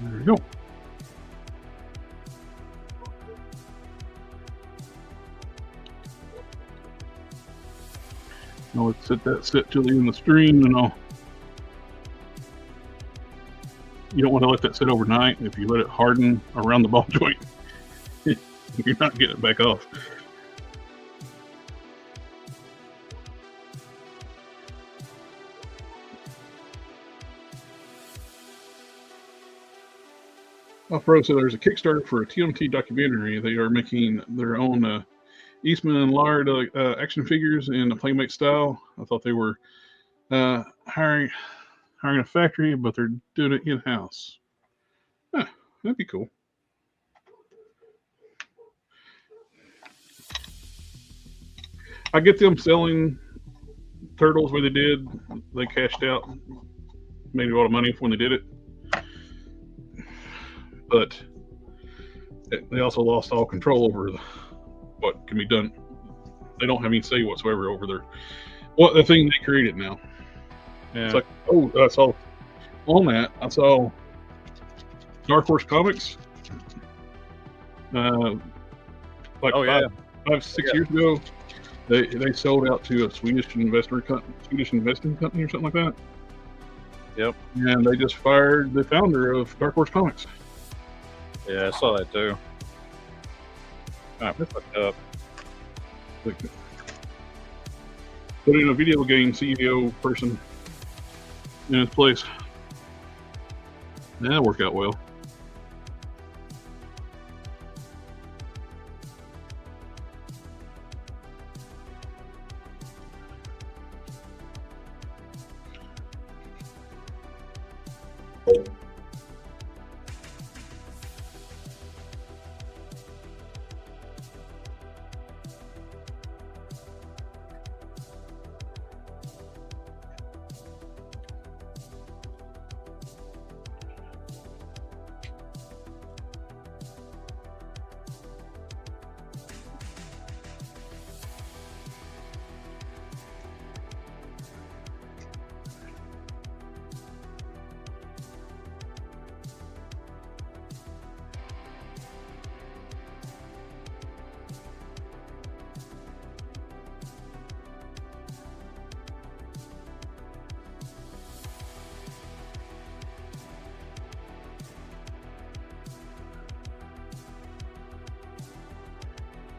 There we go. Now let's set that set till the end of the stream, and you don't want to let that sit overnight. If you let it harden around the ball joint, you're not getting it back off. Pro, so there's a Kickstarter for a TMT documentary. They are making their own Eastman and Lard action figures in a Playmate style. I thought they were hiring a factory, but they're doing it in-house. Huh, that'd be cool. I get them selling turtles where they did. They cashed out, made a lot of money when they did it. But they also lost all control over what can be done. They don't have any say whatsoever over the thing they created now. Yeah. It's like, oh, I saw on that. I saw Dark Horse Comics. Like five, 6 years ago, they sold out to a Swedish investing company or something like that. Yep. And they just fired the founder of Dark Horse Comics. Yeah, I saw that too. That's fucked up. Like, put in a video game CEO person in his place. That'll work out well.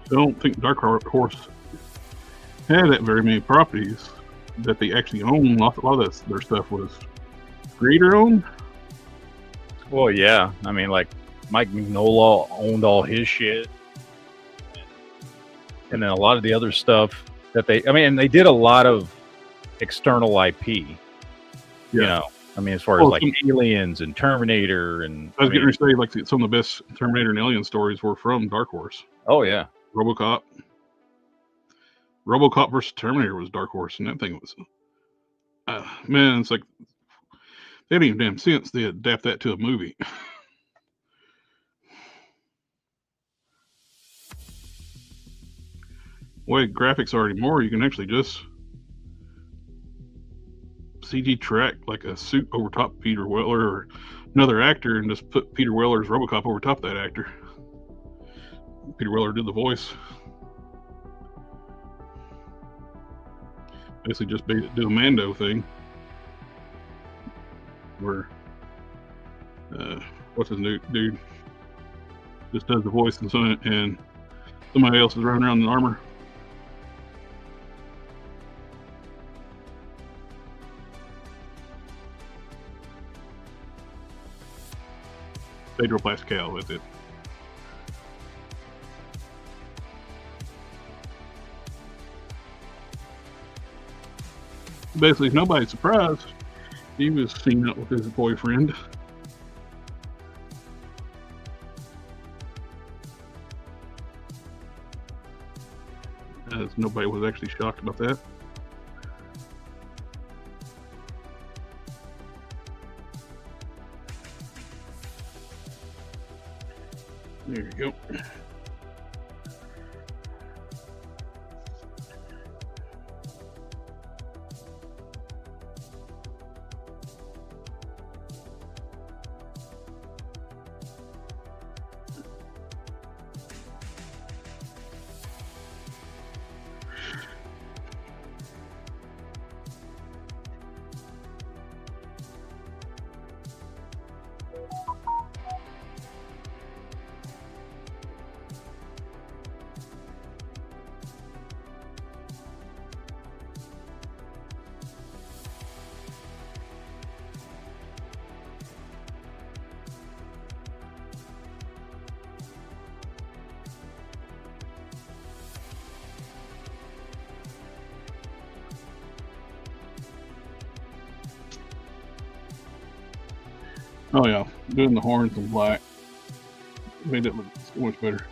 I don't think Dark Horse had that very many properties that they actually own. A lot of their stuff was creator owned. Well, yeah. I mean, like Mike Mignola owned all his shit, and then a lot of the other stuff that they did a lot of external IP. Yeah. You know, I mean, as far as like Aliens and Terminator, and I was getting ready to say, like, some of the best Terminator and Alien stories were from Dark Horse. Oh yeah. RoboCop versus Terminator was Dark Horse, and that thing was, man, it's like they had even damn sense they adapt that to a movie. Way graphics are anymore, you can actually just CG track like a suit over top of Peter Weller or another actor, and just put Peter Weller's RoboCop over top of that actor. Peter Weller did the voice. Basically just do a Mando thing. Where, what's his new dude? Just does the voice and somebody else is running around in armor. Pedro Pascal with it. Basically, if nobody's surprised, he was seen out with his boyfriend. As nobody was actually shocked about that. There you go. Oh yeah, doing the horns in black made it look so much better.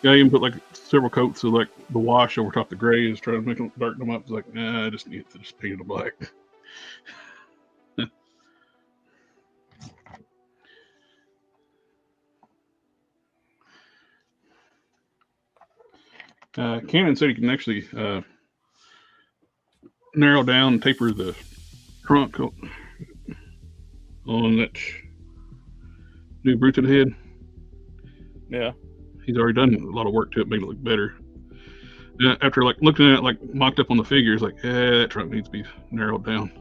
Yeah, I even put like several coats of like the wash over top the grays, trying to make them darken them up. It's like, nah, I just need to just paint it black. Canon said you can actually narrow down and taper the trunk on that new Bruton head. Yeah. He's already done a lot of work to it, made it look better. After like looking at it, like mocked up on the figures, like, that trunk needs to be narrowed down.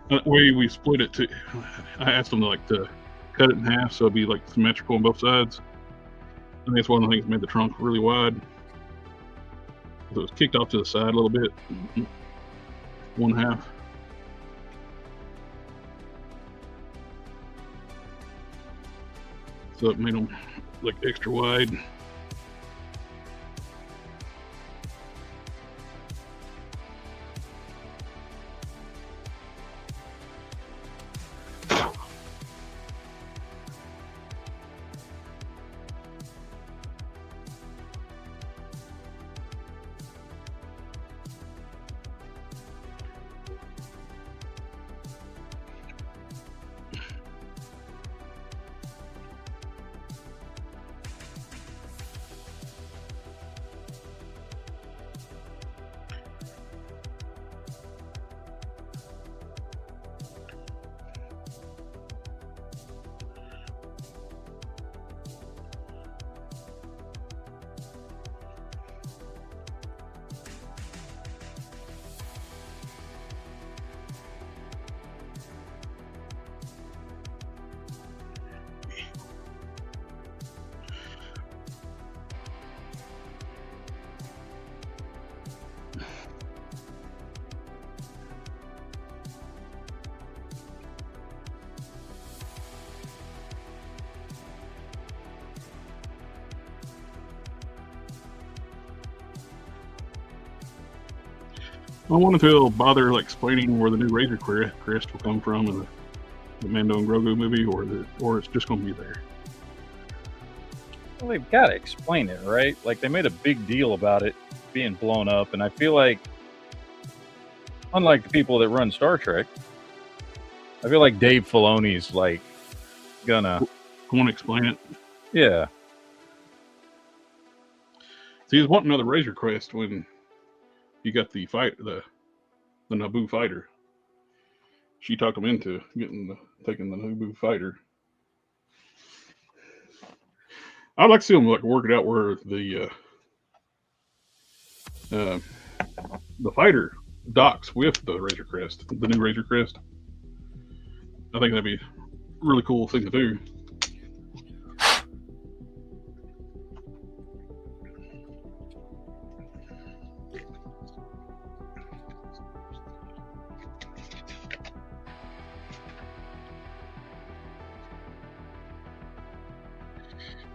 That way we split it to, I asked them to cut it in half so it'd be like symmetrical on both sides. I think that's one of the things that made the trunk really wide. It was kicked off to the side a little bit, one half. So it made them look extra wide. I wonder if they'll bother like explaining where the new Razor Crest will come from in the Mando and Grogu movie, or it's just going to be there. Well, they've got to explain it, right? Like, they made a big deal about it being blown up, and I feel like, unlike the people that run Star Trek, I feel like Dave Filoni's like gonna want to explain it. Yeah. See, he's wanting another Razor Crest when you got the Naboo fighter. She talked him into taking the Naboo fighter. I'd like to see them like work it out where the fighter docks with the Razor Crest, the new Razor Crest. I think that'd be a really cool thing to do.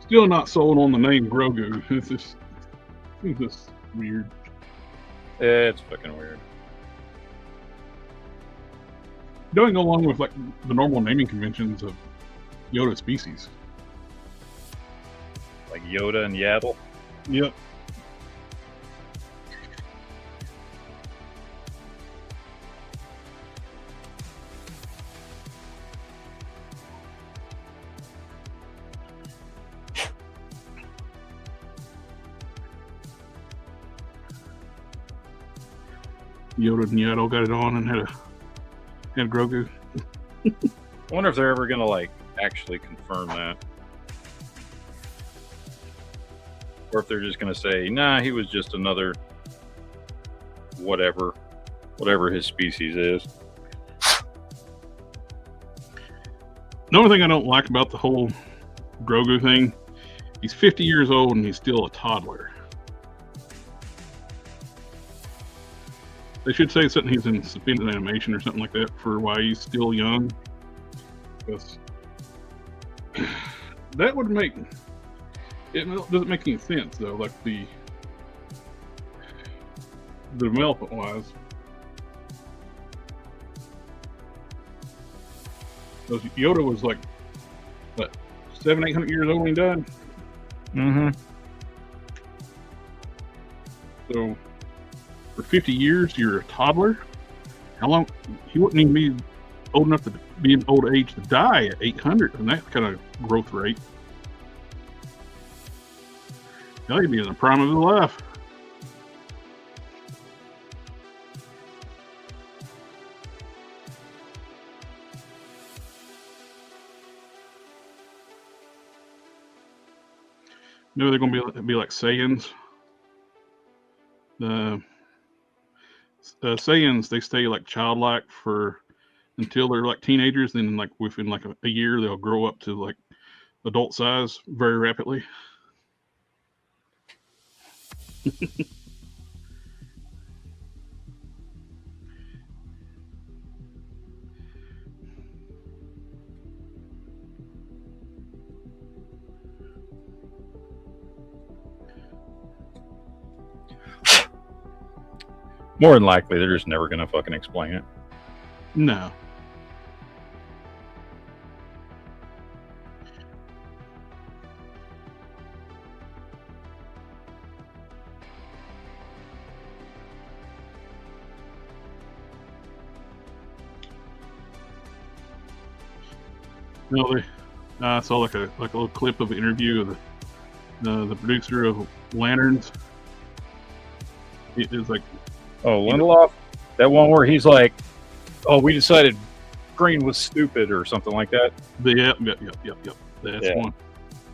Still not sold on the name Grogu. It's just weird. It's fucking weird. Going along with like the normal naming conventions of Yoda species. Like Yoda and Yaddle. Yep. Yoda and Yaddle got it on and had Grogu. I wonder if they're ever gonna like actually confirm that, or if they're just gonna say, "Nah, he was just another whatever his species is." The only thing I don't like about the whole Grogu thing, he's 50 years old and he's still a toddler. They should say something he's in suspended animation or something like that for why he's still young. Because that would make it doesn't make any sense though. Like the development wise, because Yoda was like what 700-800 years old when he died. Mm-hmm. So for 50 years, you're a toddler. How long? He wouldn't even be old enough to be an old age to die at 800, and that kind of growth rate. Now he'd be in the prime of his life. Maybe they're going to be like Saiyans. The Saiyans, they stay like childlike until they're like teenagers. Then like within like a year, they'll grow up to like adult size very rapidly. More than likely, they're just never gonna fucking explain it. No. No, I saw like a little clip of an interview of the producer of Lanterns. It is like, oh, Lindelof, that one where he's like, "Oh, we decided green was stupid" or something like that. Yep. That's one.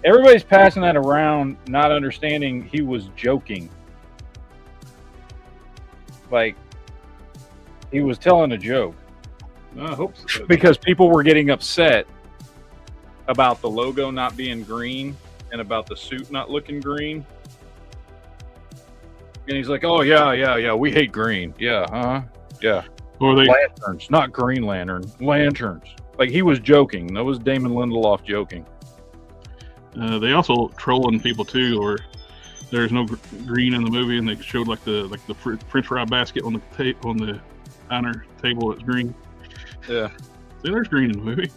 Everybody's passing that around, not understanding he was joking. Like, he was telling a joke. I hope so. Because people were getting upset about the logo not being green and about the suit not looking green. And he's like, "Oh, yeah, we hate green. Yeah, yeah. Or they lanterns, not Green Lantern, lanterns." Like, he was joking. That was Damon Lindelof joking. They also trolling people too, or there's no green in the movie, and they showed like the French fry basket on the diner table. It's green. Yeah. See, there's green in the movie.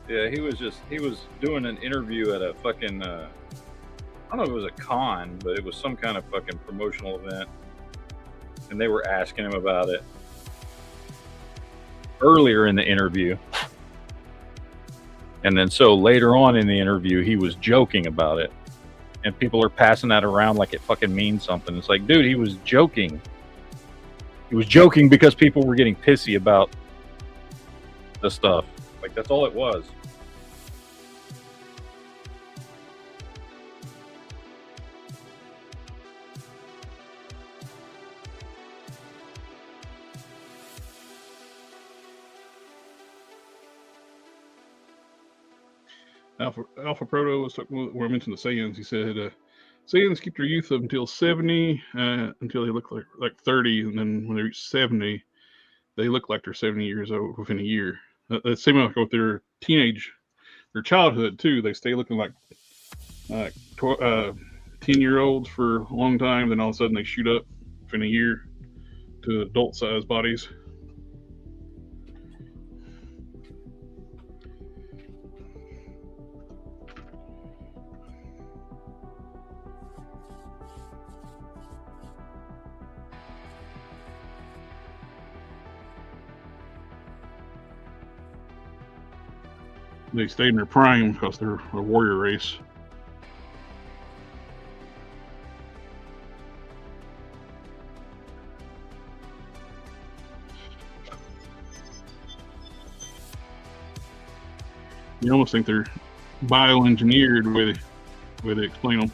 Yeah, he was doing an interview at a fucking I don't know if it was a con, but it was some kind of fucking promotional event, and they were asking him about it earlier in the interview. And then so later on in the interview, he was joking about it. And people are passing that around like it fucking means something. It's like, dude, he was joking. He was joking because people were getting pissy about the stuff. Like, that's all it was. Alpha Proto was talking where I mentioned the Saiyans. He said Saiyans keep their youth up until 70, until they look like 30, and then when they reach 70, they look like they're 70 years old within a year. That's same like with their teenage their childhood too. They stay looking like 10-year-olds for a long time. Then all of a sudden they shoot up in a year to adult-sized bodies. They stayed in their prime because they're a warrior race. You almost think they're bioengineered the way they explain them.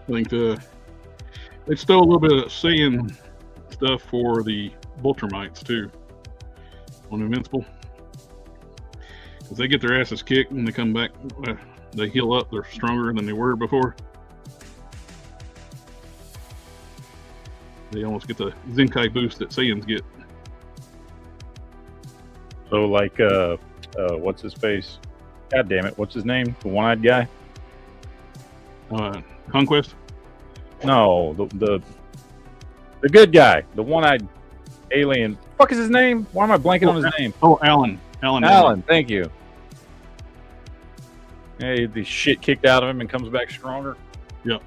I think they stole a little bit of sand stuff for the Boltermites too on Invincible, because they get their asses kicked and they come back, they heal up, they're stronger than they were before. They almost get the Zenkai boost that Saiyans get. So like what's his face? God damn it, what's his name? The one-eyed guy? Conquest? No, the good guy, the one-eyed alien. Fuck is his name? Why am I blanking on his name? Oh, Alan. Alan, thank you. Hey, the shit kicked out of him and comes back stronger. Yep.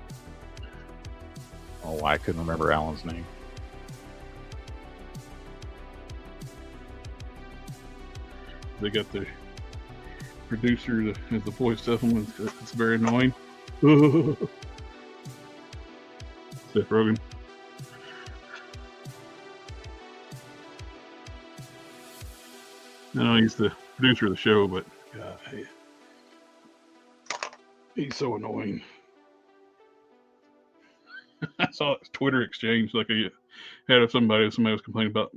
Oh, I couldn't remember Alan's name. They got the producer that has the voice of them. It's very annoying. Seth Rogen. I know he's the producer of the show, but God, he's so annoying. I saw his Twitter exchange like I had of somebody was complaining about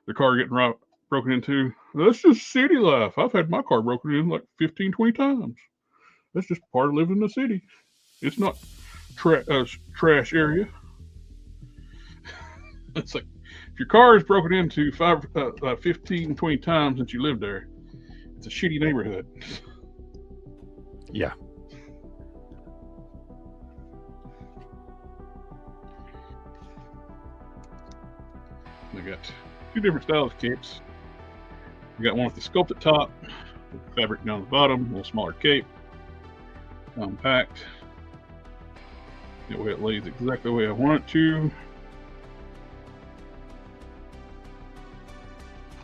their car getting broken into. That's just city life. I've had my car broken in like 15, 20 times. That's just part of living in the city. It's not trash area. It's like, if your car is broken into 15, 20 times since you lived there, it's a shitty neighborhood. Yeah. I got two different styles of capes. We got one with the sculpted top, with the fabric down the bottom, a little smaller cape, compact. That way it lays exactly the way I want it to.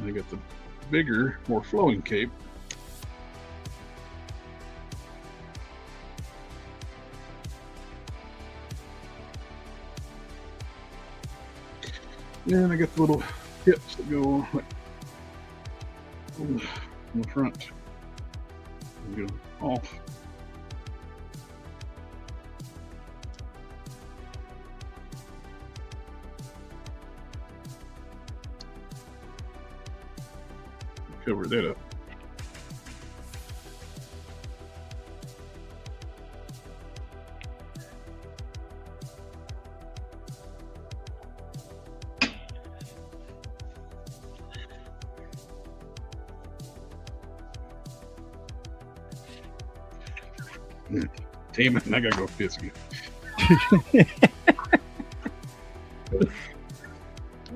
I got the bigger, more flowing cape. And I got the little hips that go like on the front. Get them off. Cover that up. Damn it, and I gotta go piss again.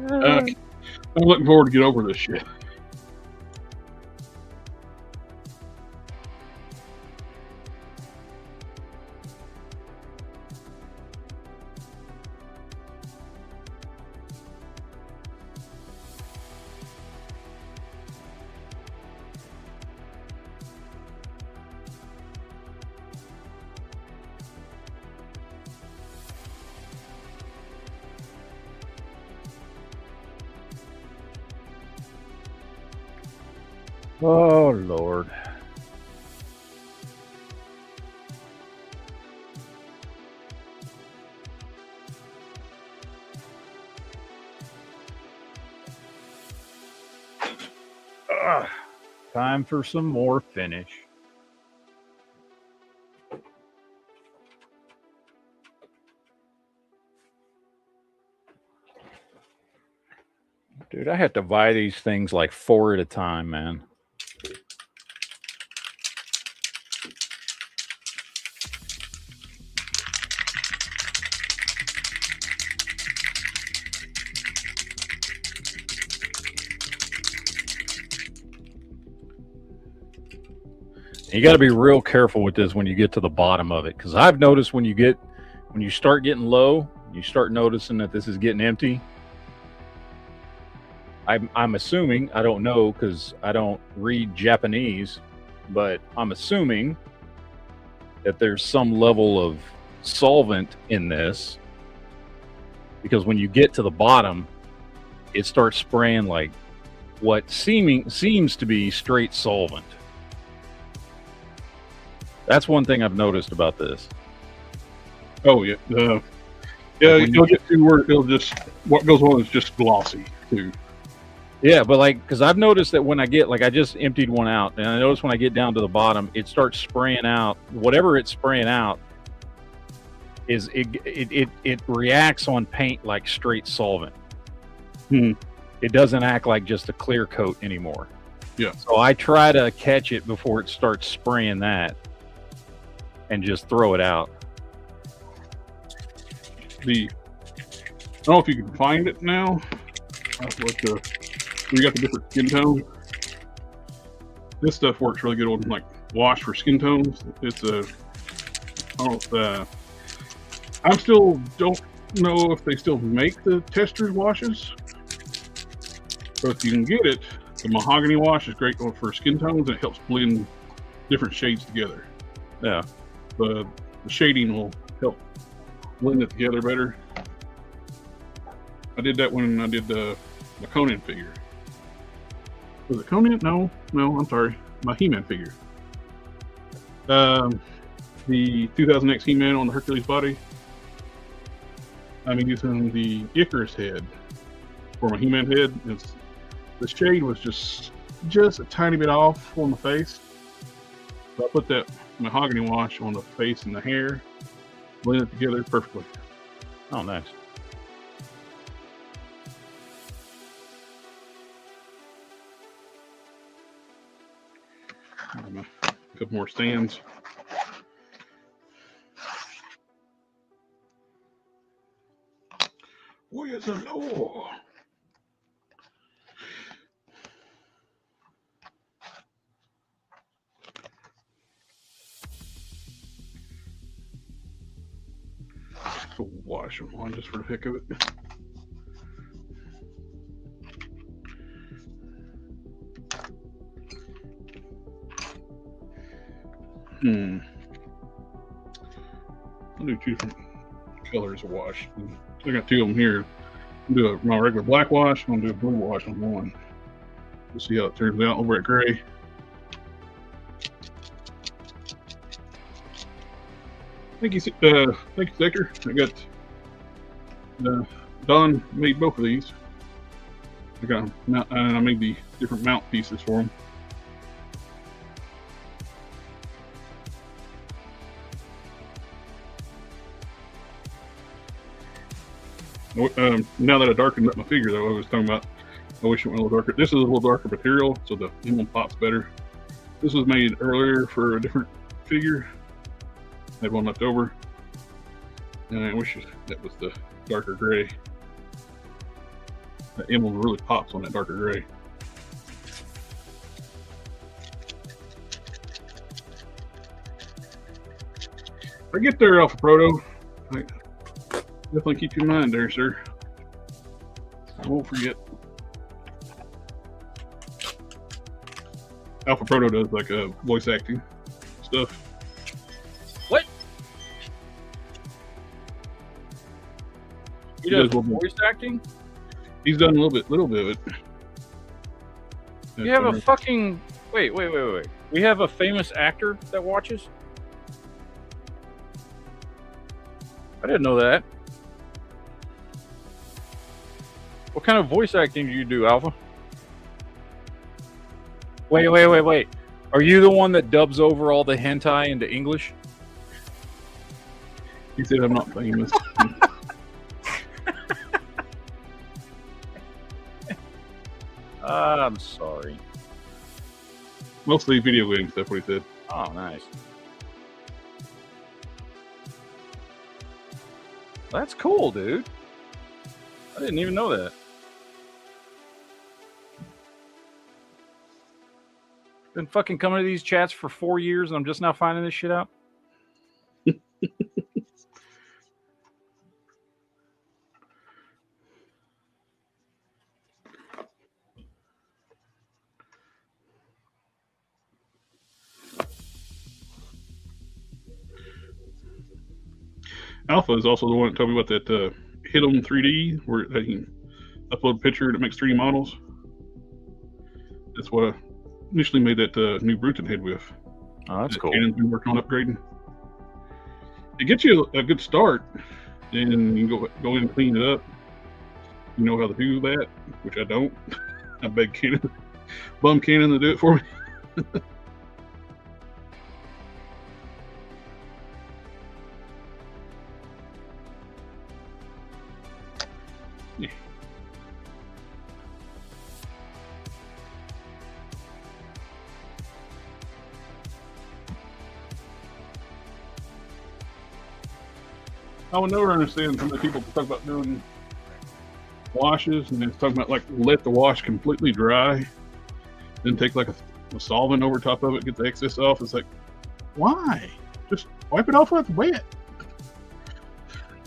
I'm looking forward to get over this shit. Oh, Lord. Time for some more finish. Dude, I have to buy these things like 4 at a time, man. You got to be real careful with this when you get to the bottom of it, because I've noticed when you start getting low, you start noticing that this is getting empty. I'm assuming, I don't know because I don't read Japanese, but I'm assuming that there's some level of solvent in this, because when you get to the bottom, it starts spraying like what seems to be straight solvent. That's one thing I've noticed about this. Oh yeah, yeah. You'll get to where it'll just what goes on is just glossy too. Yeah, but like, because I've noticed that when I get, like, I just emptied one out, and I notice when I get down to the bottom, it starts spraying out. Whatever it's spraying out is it reacts on paint like straight solvent. It doesn't act like just a clear coat anymore. Yeah. So I try to catch it before it starts spraying that, and just throw it out. I don't know if you can find it now. We got the different skin tones. This stuff works really good on like wash for skin tones. It's I still don't know if they still make the testers washes, but if you can get it, the mahogany wash is great for skin tones, and it helps blend different shades together. Yeah. The shading will help blend it together better. I did that when I did the Conan figure. Was it Conan? No, I'm sorry. My He-Man figure. The 2000X He-Man on the Hercules body. I'm using the Icarus head for my He-Man head. The shade was just a tiny bit off on the face. So I put that mahogany wash on the face and the hair, blend it together perfectly. Oh, nice. A couple more stands. Where's the law? So wash them on just for the heck of it. I'll do 2 different colors of wash. I got 2 of them here. I'll do my regular black wash. I'm gonna do a blue wash on one. We'll see how it turns out over at gray. Thank you, Sector. I got Don made both of these. I got them, and I made the different mount pieces for them. Now that I darkened up my figure, though, I was talking about, I wish it went a little darker. This is a little darker material, so the emblem pops better. This was made earlier for a different figure. I had one left over, and I wish that was the darker gray. The emblem really pops on that darker gray. If I get there, Alpha Proto, definitely keep you in mind there, sir. I won't forget. Alpha Proto does like voice acting stuff. What? He does voice acting? He's done a little bit of it. You have a fucking wait. We have a famous actor that watches? I didn't know that. What kind of voice acting do you do, Alpha? Wait. Are you the one that dubs over all the hentai into English? He said I'm not famous. I'm sorry. Mostly video games, that's what he said. Oh, nice. That's cool, dude. I didn't even know that. Been fucking coming to these chats for 4 years and I'm just now finding this shit out. Alpha is also the one that told me about that hit on 3D where they can upload a picture and it makes 3D models. That's what I initially made that new Bruton head with. Oh, that's cool. Canon's been working on upgrading. It gets you a good start, then you can go in and clean it up. You know how to do that, which I don't. I beg Canon, bum Canon to do it for me. I would never understand some of the people talk about doing washes and it's talking about like let the wash completely dry, then take like a solvent over top of it, get the excess off. It's like, why? Just wipe it off when it's wet.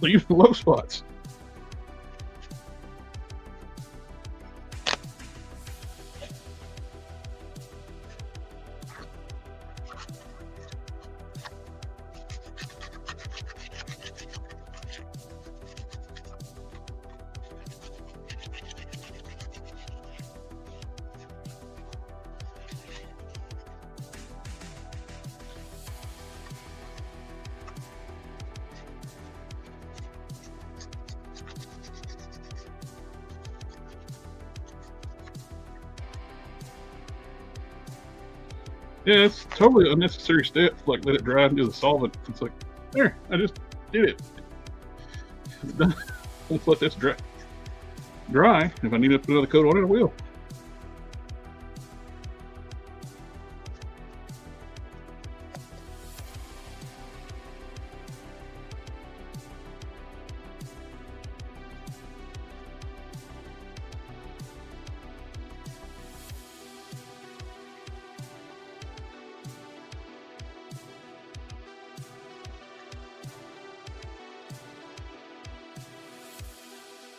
Leave the low spots. Yeah, it's totally unnecessary step. Like let it dry and do the solvent. It's like, there, I just did it. It's done. Let's let this dry. If I need to put another coat on it, I will.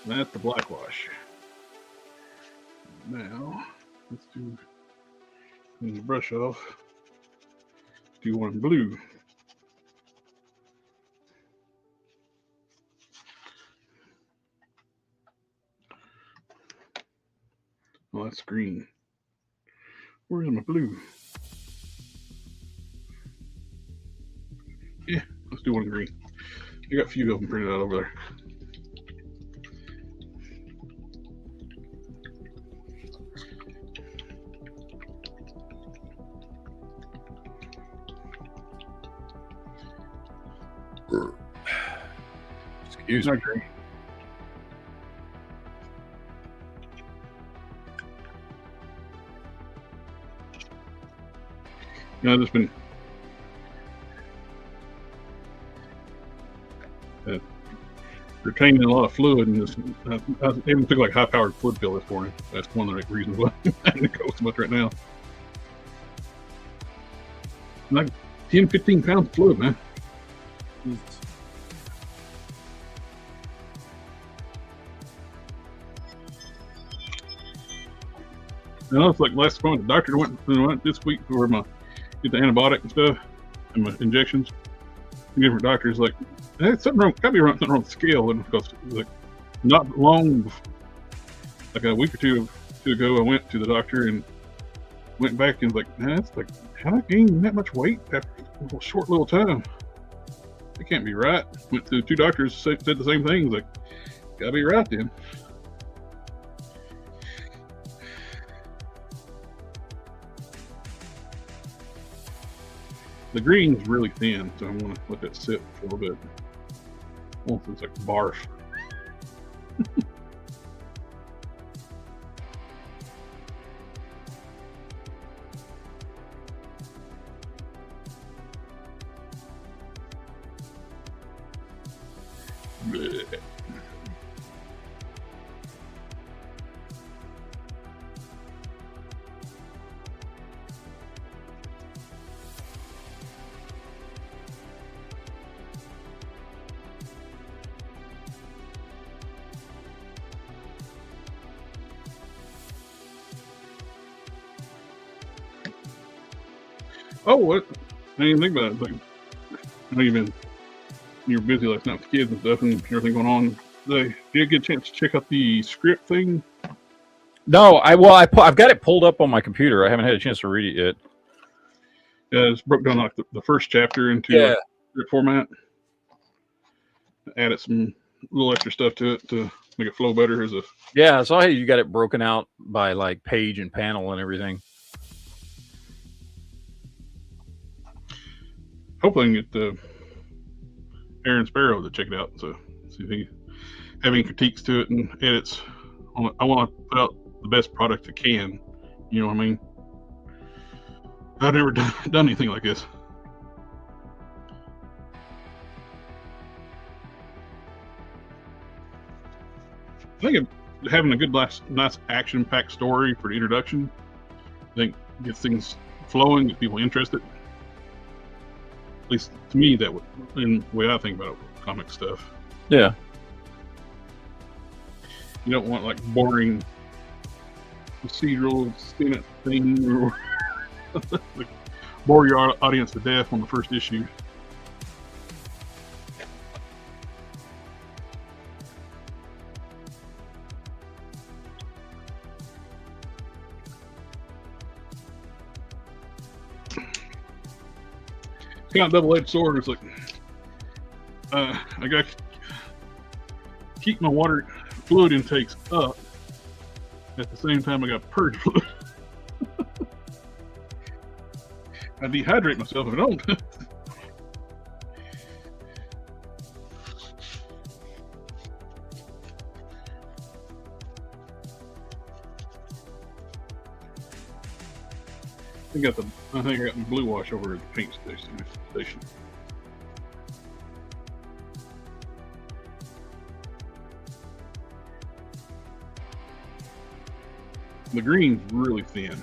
That's the black wash. Now, let's do the brush off. Do one blue. Oh, that's green. Where's my blue? Yeah, let's do one green. I got a few of them printed out over there. Excuse me. You know, I've just been retaining a lot of fluid, and just, I even took like high-powered fluid pill this morning. That's one of the reasons why I'm having to go so much right now. Like 10, 15 pounds of fluid, man. I know it's like last time the doctor went this week for get the antibiotic and stuff and my injections. Different doctors like, hey, something wrong, something wrong with the scale, and because like not long, like a week or two ago, I went to the doctor and went back and was like, man, it's like how I gained that much weight after a short little time. It can't be right. Went to 2 doctors, said the same thing. Like, gotta be right then. The green's really thin, so I'm gonna let that sit for a little bit. Oh, it's like barf. Blech. Oh, what? I didn't think about it. Like, I know you were busy last night with the kids and stuff and everything going on. Did you get a chance to check out the script thing? No, I've got it pulled up on my computer. I haven't had a chance to read it yet. Yeah, it's broke down like the first chapter into like, script format. Added some little extra stuff to it to make it flow better. As a yeah, I saw how you got it broken out by like page and panel and everything. Hopefully, I can get the Aaron Sparrow to check it out. So see if he have any critiques to it and edits. I want to put out the best product I can. You know what I mean? I've never done anything like this. I think having a good, nice action-packed story for the introduction, I think gets things flowing, get people interested. At least to me, that would, in the way I think about comic stuff. Yeah. You don't want like boring procedural spin-it thing or like, bore your audience to death on the first issue. It's kind of double-edged sword. It's like I got to keep my water fluid intakes up. At the same time, I got purge fluid. I dehydrate myself if I don't. I think I got the blue wash over at the paint station. The green's really thin.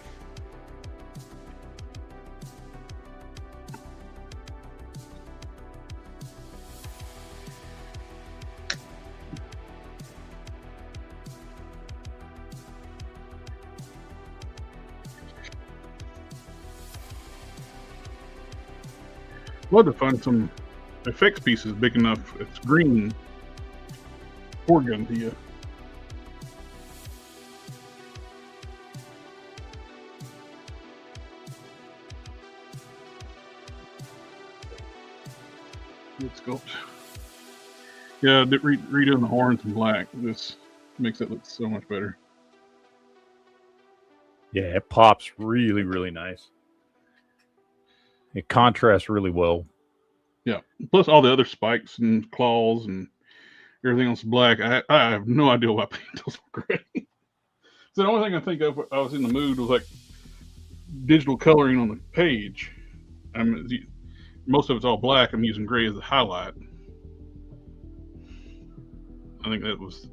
I'd love to find some effects pieces big enough. It's green. Pour gun to you. Good sculpt. Yeah, redoing the horns in black. This makes it look so much better. Yeah, it pops really, really nice. It contrasts really well. Yeah. Plus all the other spikes and claws and everything else black. I have no idea why paint those were gray. So the only thing I think of I was in the mood was like digital coloring on the page. Most of it's all black. I'm using gray as a highlight. I think that was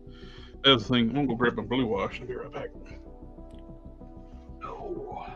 the thing. I'm gonna go grab my blue wash and be right back. Oh.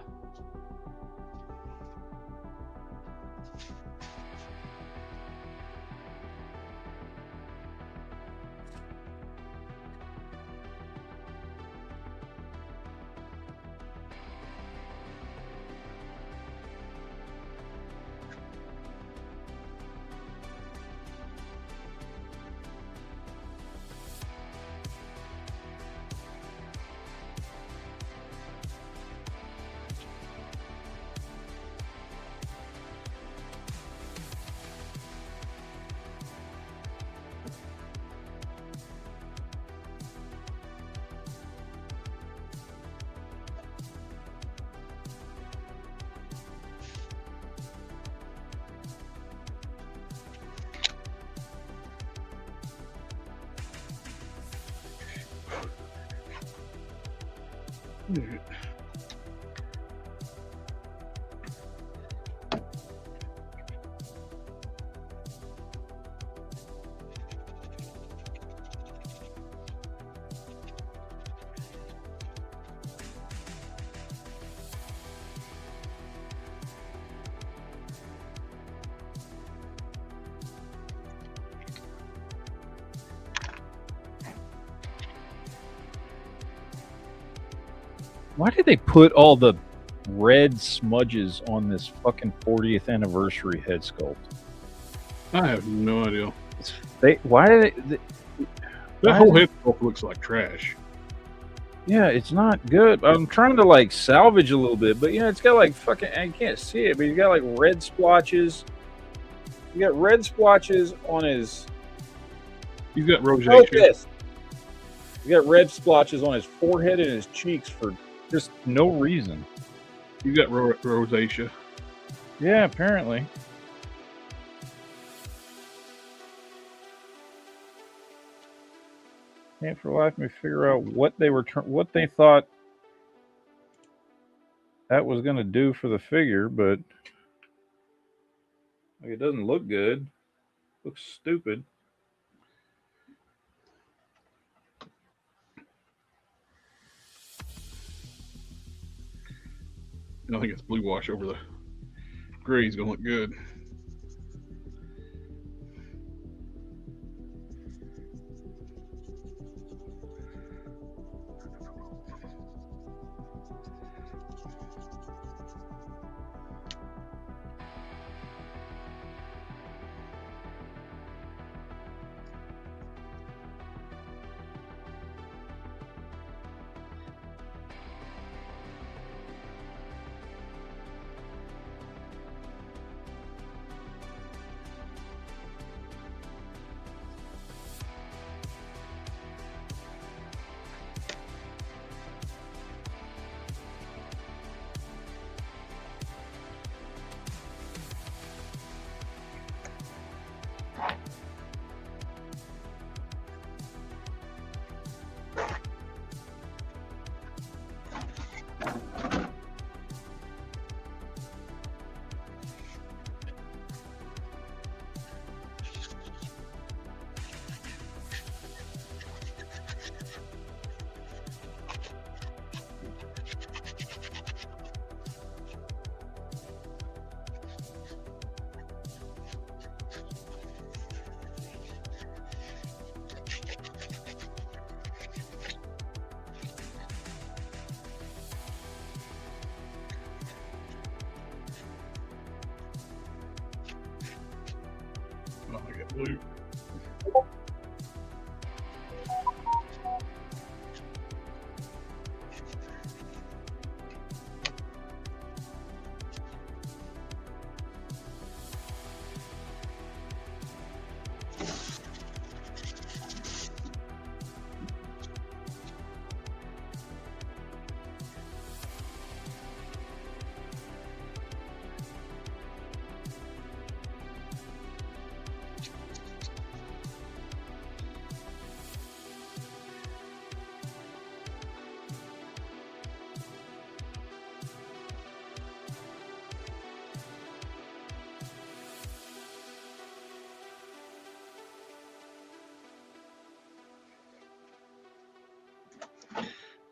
Why did they put all the red smudges on this fucking 40th anniversary head sculpt? I have no idea. Why did they That whole head sculpt looks like trash. yeah, it's not good. I'm trying to like salvage a little bit, but you know, it's got like fucking, I can't see it, but you got like red splotches. You got red splotches on his. He's got rosacea. Focus. You got red splotches on his forehead and his cheeks for just no reason. You got rosacea. Yeah, apparently. Can't for the life of me figure out what they were what they thought that was going to do for the figure, but like, it doesn't look good. Looks stupid. I think it's blue wash over the gray is gonna look good. Oh, I got blue.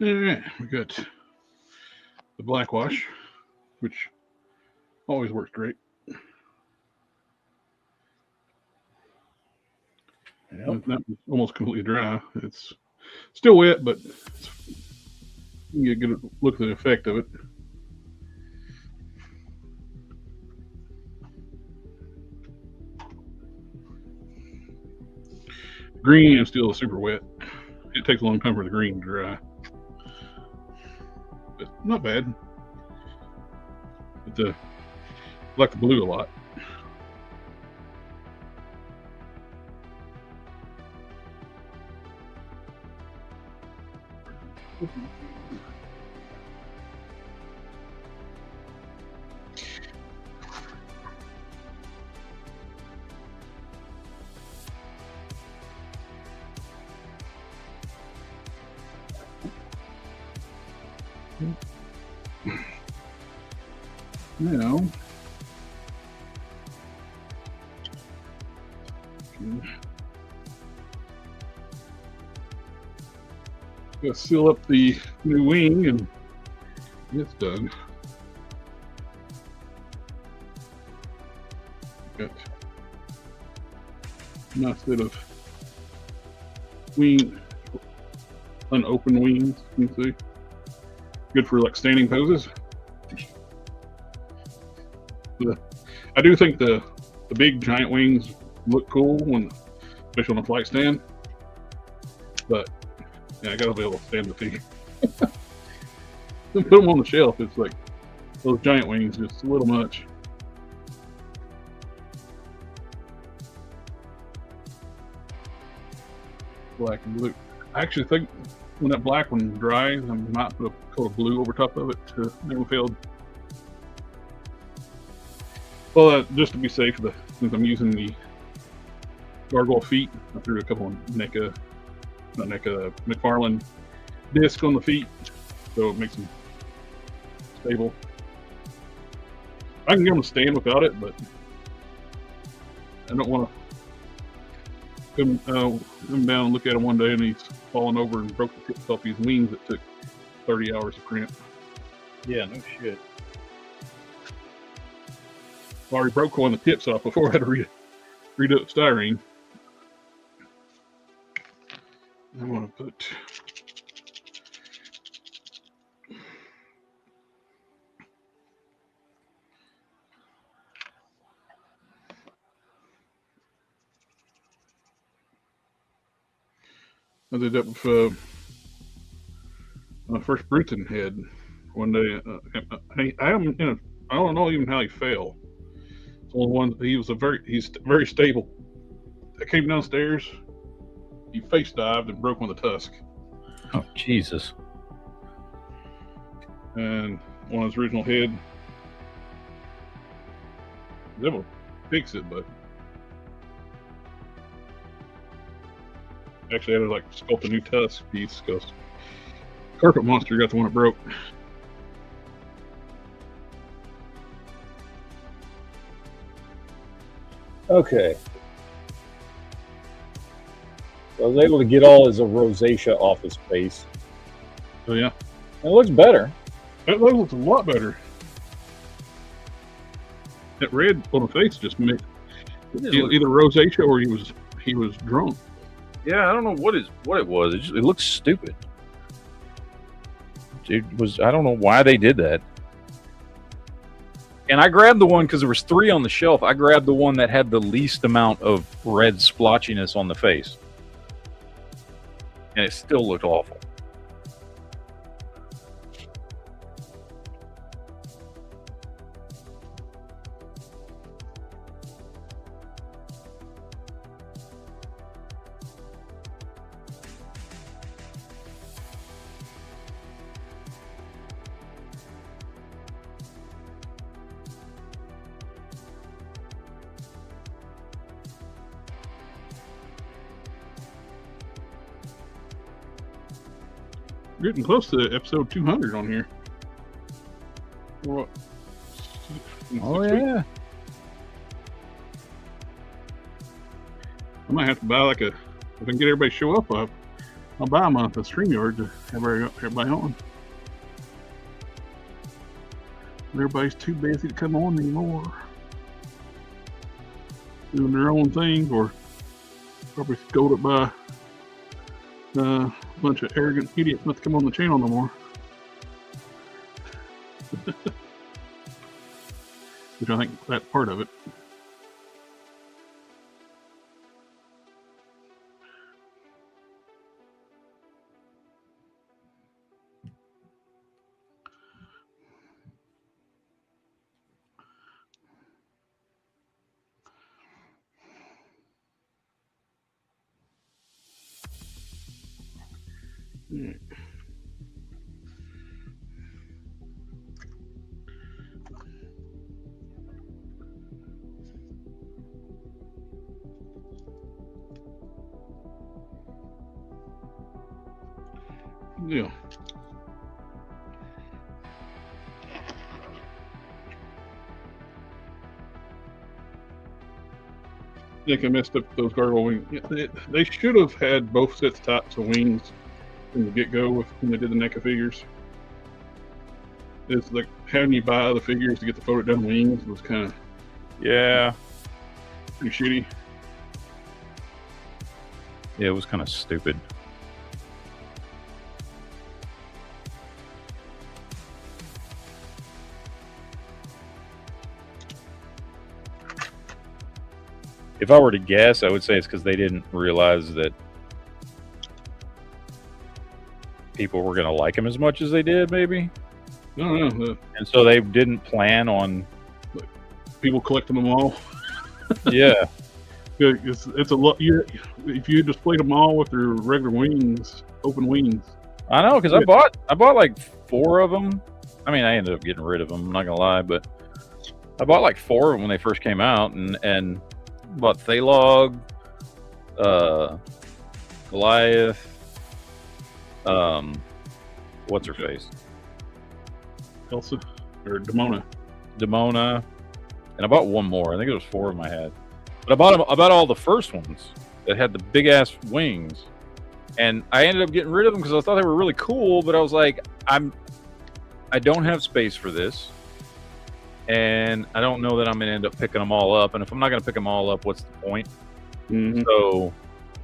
All right, we got the black wash, which always works great. Yep. That was almost completely dry. It's still wet, but you get a good look at the effect of it. Green is still super wet. It takes a long time for the green to dry. But not bad. But I like the blue a lot. Now, let's seal up the new wing and it's done. Got a nice bit of wing, unopened wings, you can see. Good for like standing poses. I do think the big giant wings look cool when, especially on a flight stand. But yeah, I gotta be able to stand the feet. Put them on the shelf. It's like those giant wings, just a little much. Black and blue. I actually think when that black one dries, I might put a coat of blue over top of it to never fail. Well, just to be safe, since I'm using the gargoyle feet, I threw a couple of McFarlane disc on the feet, so it makes them stable. I can get them to stand without it, but I don't want to come down and look at him one day and he's fallen over and broke the tips off his wings that took 30 hours to print. Yeah, no shit. I already broke one of the tips off before I had to redo the styrene. I want to put I did that with my first Bruton head one day. I don't know even how he fell. It's only one. He's very stable. I came downstairs. He face dived and broke one of the tusks. Oh Jesus! And one of his original head. They will fix it, but actually I had to like sculpt a new tusk piece because Carpet Monster got the one that broke. Okay. So I was able to get all his rosacea off his face. So yeah, It looks better. that looks a lot better. That red on the face just made either rosacea or he was drunk. Yeah, I don't know what it was. It looks stupid. I don't know why they did that. And I grabbed the one because there was 3 on the shelf. I grabbed the one that had the least amount of red splotchiness on the face. And it still looked awful. We're getting close to episode 200 on here. What? Oh, yeah. I might have to buy if I can get everybody to show up, I'll buy a month of StreamYard to have everybody on. Everybody's too busy to come on anymore. Doing their own thing, or probably scolded by a bunch of arrogant idiots not to come on the channel no more. Which I think that's part of it. Yeah. I think I messed up those gargoyle wings. They should have had both sets types of wings from the get-go when they did the NECA figures. It's like having you buy the figures to get the folded down wings was kind of Yeah. pretty shitty. Yeah, it was kind of stupid. If I were to guess, I would say it's because they didn't realize that people were going to like them as much as they did, maybe. I don't know. And so they didn't plan on. People collecting them all. Yeah. It's a lot. If you displayed them all with their regular wings, open wings. I know, because I bought like 4 of them. I mean, I ended up getting rid of them. I'm not gonna lie, but I bought like 4 of them when they first came out, and bought Thalog, Goliath, what's her face, Elsa or Demona. And I bought one more. I think it was 4 of them I had. But I bought all the first ones that had the big ass wings, and I ended up getting rid of them because I thought they were really cool. But I was like, I don't have space for this, and I don't know that I'm gonna end up picking them all up. And if I'm not gonna pick them all up, what's the point? Mm-hmm. So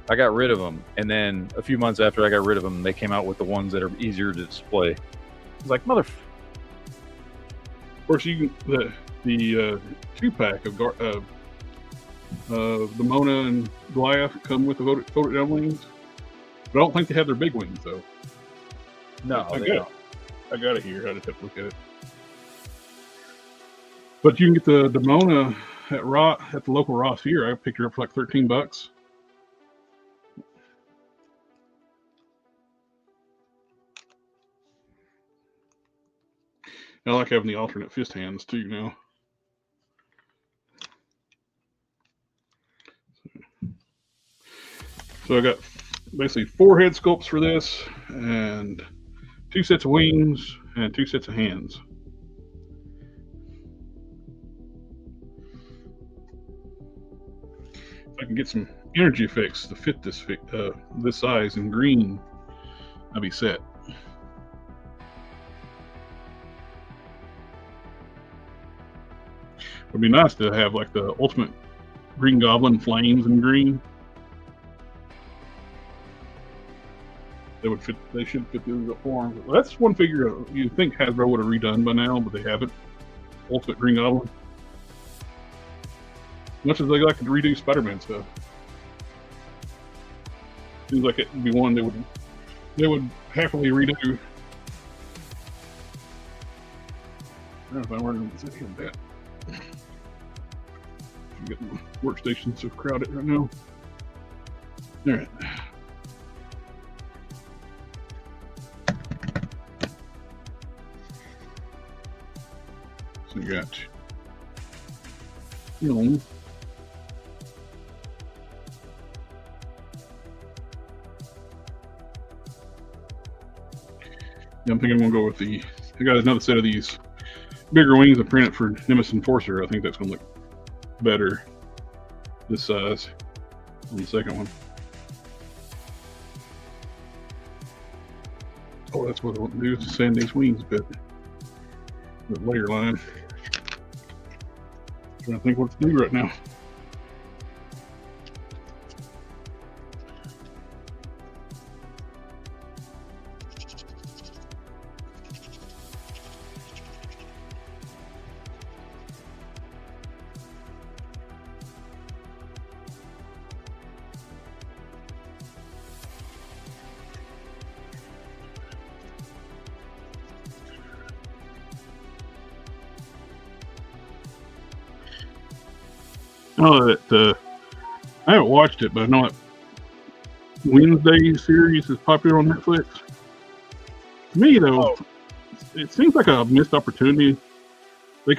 I got rid of them, and then a few months after I got rid of them, they came out with the ones that are easier to display. I was like, mother. Of course, you can the 2-pack of Demona and Goliath come with the folded down wings, but I don't think they have their big wings though. No, I got it here. I just have to look at it. But you can get the Demona at the local Ross here. I picked her up for like $13. I like having the alternate fist hands too now. So I got basically 4 head sculpts for this, and 2 sets of wings, and 2 sets of hands. If I can get some energy effects to fit this size in green, I'll be set. It'd be nice to have like the ultimate Green Goblin flames in green. They should fit those forms. Well, that's one figure you think Hasbro would have redone by now, but they haven't. Ultimate Green Goblin. Much as they like to redo Spider-Man stuff, seems like it would be one they would happily redo. I don't know if I'm running to sit here with that. I'm getting my workstation so crowded right now. All right. So you got film. Yeah, I'm thinking I'm gonna go with I got another set of these bigger wings I printed for Nemesis Enforcer. I think that's gonna look better this size on the second one. Oh, that's what I want to do, is sand these wings a bit. The layer line. Trying to think what to do right now. I know that I haven't watched it, but I know that Wednesday series is popular on Netflix. To me, though, it seems like a missed opportunity. They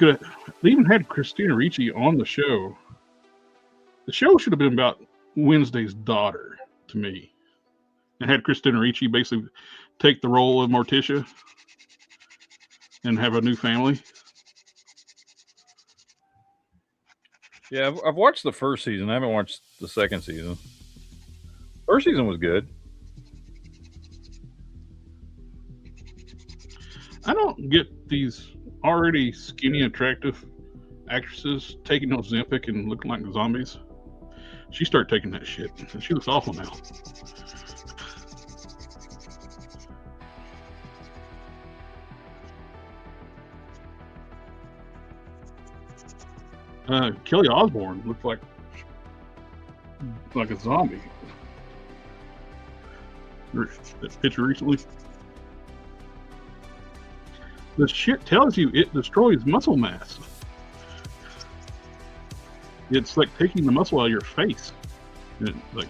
even had Christina Ricci on the show. The show should have been about Wednesday's daughter, to me, and had Christina Ricci basically take the role of Morticia and have a new family. Yeah, I've watched the first season. I haven't watched the second season. First season was good. I don't get these already skinny, attractive actresses taking Ozempic and looking like zombies. She started taking that shit, and she looks awful now. Kelly Osbourne looked like a zombie. That picture recently. The shit tells you it destroys muscle mass. It's like taking the muscle out of your face. And like,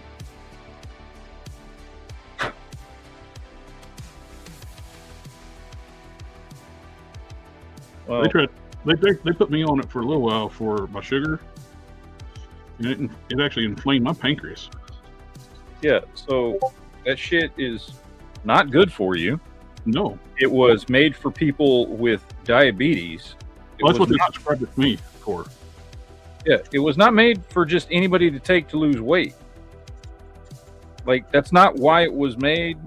Well, they put me on it for a little while for my sugar, and it actually inflamed my pancreas. yeah, so that shit is not good for you. No, It was made for people with diabetes. well, that's what was they described it to me for. Yeah, it was not made for just anybody to take to lose weight. Like, that's not why it was made.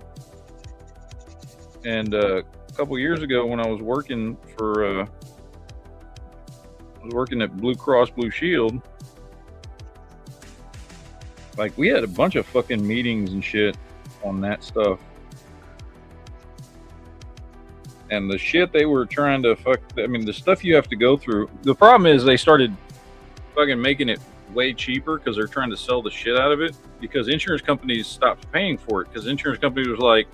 And a couple years ago, when I was working at Blue Cross Blue Shield, like, we had a bunch of fucking meetings and shit on that stuff. And the shit they were trying to the stuff you have to go through. The problem is they started fucking making it way cheaper because they're trying to sell the shit out of it, because insurance companies stopped paying for it, because insurance companies was like,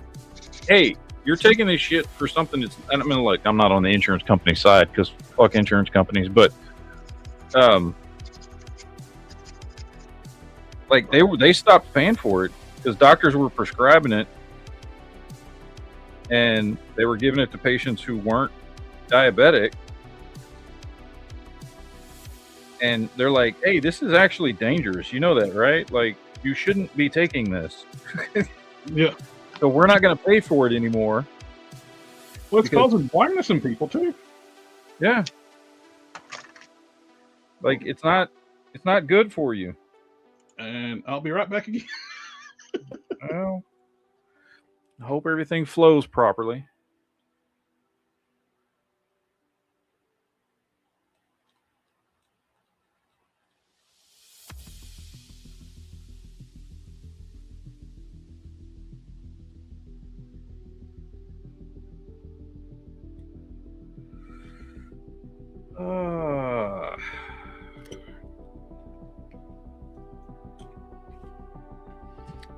hey, you're taking this shit for something that's, I mean, like, I'm not on the insurance company side because fuck insurance companies, but like they stopped paying for it because doctors were prescribing it and they were giving it to patients who weren't diabetic. And they're like, hey, this is actually dangerous. You know that, right? Like, you shouldn't be taking this. Yeah. So we're not going to pay for it anymore. Well, it's causing blindness in people too. Yeah. Like, it's not good for you. And I'll be right back again. Well, I hope everything flows properly.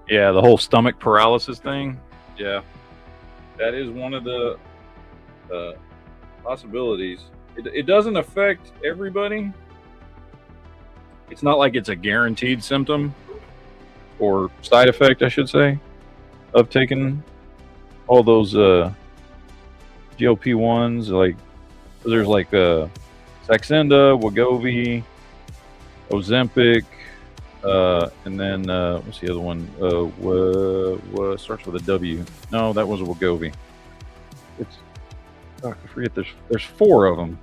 Yeah, the whole stomach paralysis thing. Yeah, that is one of the possibilities. It doesn't affect everybody. It's not like it's a guaranteed symptom or side effect, I should say, of taking all those GLP-1s. Like, there's like Saxenda, Wegovy, Ozempic, and then what's the other one? Starts with a W. No, that was a Wegovy. I forget. There's 4 of them.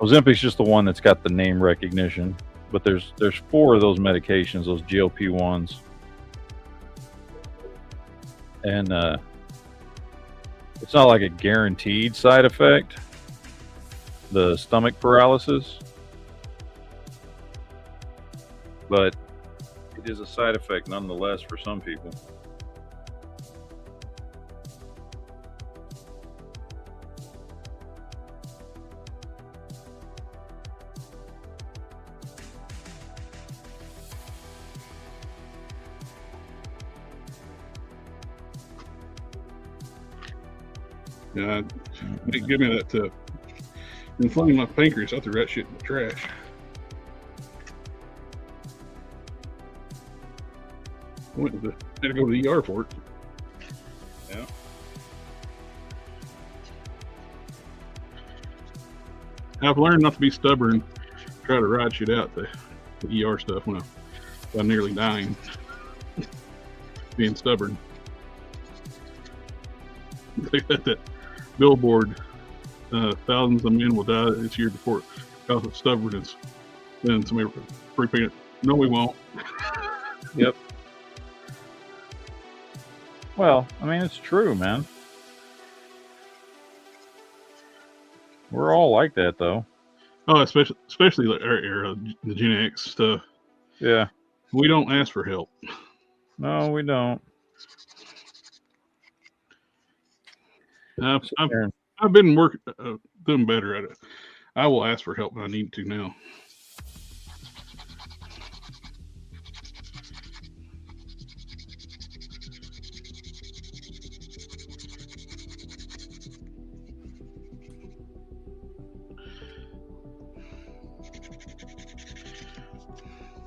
Ozempic's just the one that's got the name recognition, but there's 4 of those medications, those GLP-1s, and it's not like a guaranteed side effect, the stomach paralysis, but it is a side effect nonetheless for some people. Yeah, they give me that inflaming my pancreas. I threw that shit in the trash. Had to go to the ER for it. Yeah. I've learned not to be stubborn. Try to ride shit out the ER stuff when I'm nearly dying. Being stubborn. They got that billboard. Thousands of men will die this year because of stubbornness. Then somebody spray paint it. No, we won't. Yep. Well, I mean, it's true, man. We're all like that, though. Oh, especially our era, the Gen X stuff. Yeah. We don't ask for help. No, we don't. I've been working, doing better at it. I will ask for help when I need to now.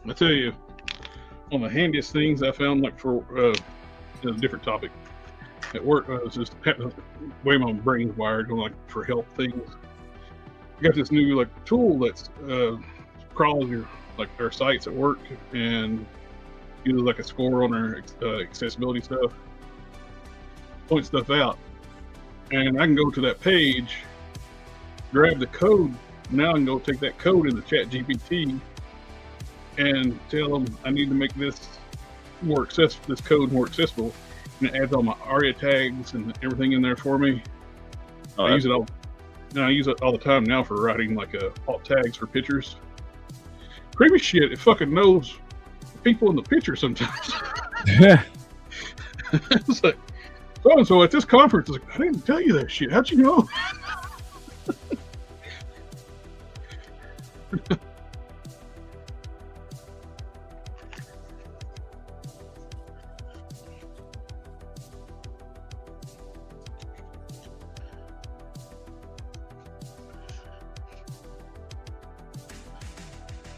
I tell you, one of the handiest things I found, like for a different topic at work, was just the way my brain's wired, like for health things. I got this new like tool that's crawls your like our sites at work and uses like a score on our accessibility stuff, point stuff out, and I can go to that page, grab the code. Now I can go take that code into ChatGPT and tell them I need to make this more accessible, this code more accessible, and it adds all my ARIA tags and everything in there for me. Oh, I use it all. I use it all the time now for writing like alt tags for pictures. Creepy shit! It fucking knows people in the picture sometimes. It's like, so and so at this conference. It's like, I didn't tell you that shit. How'd you know?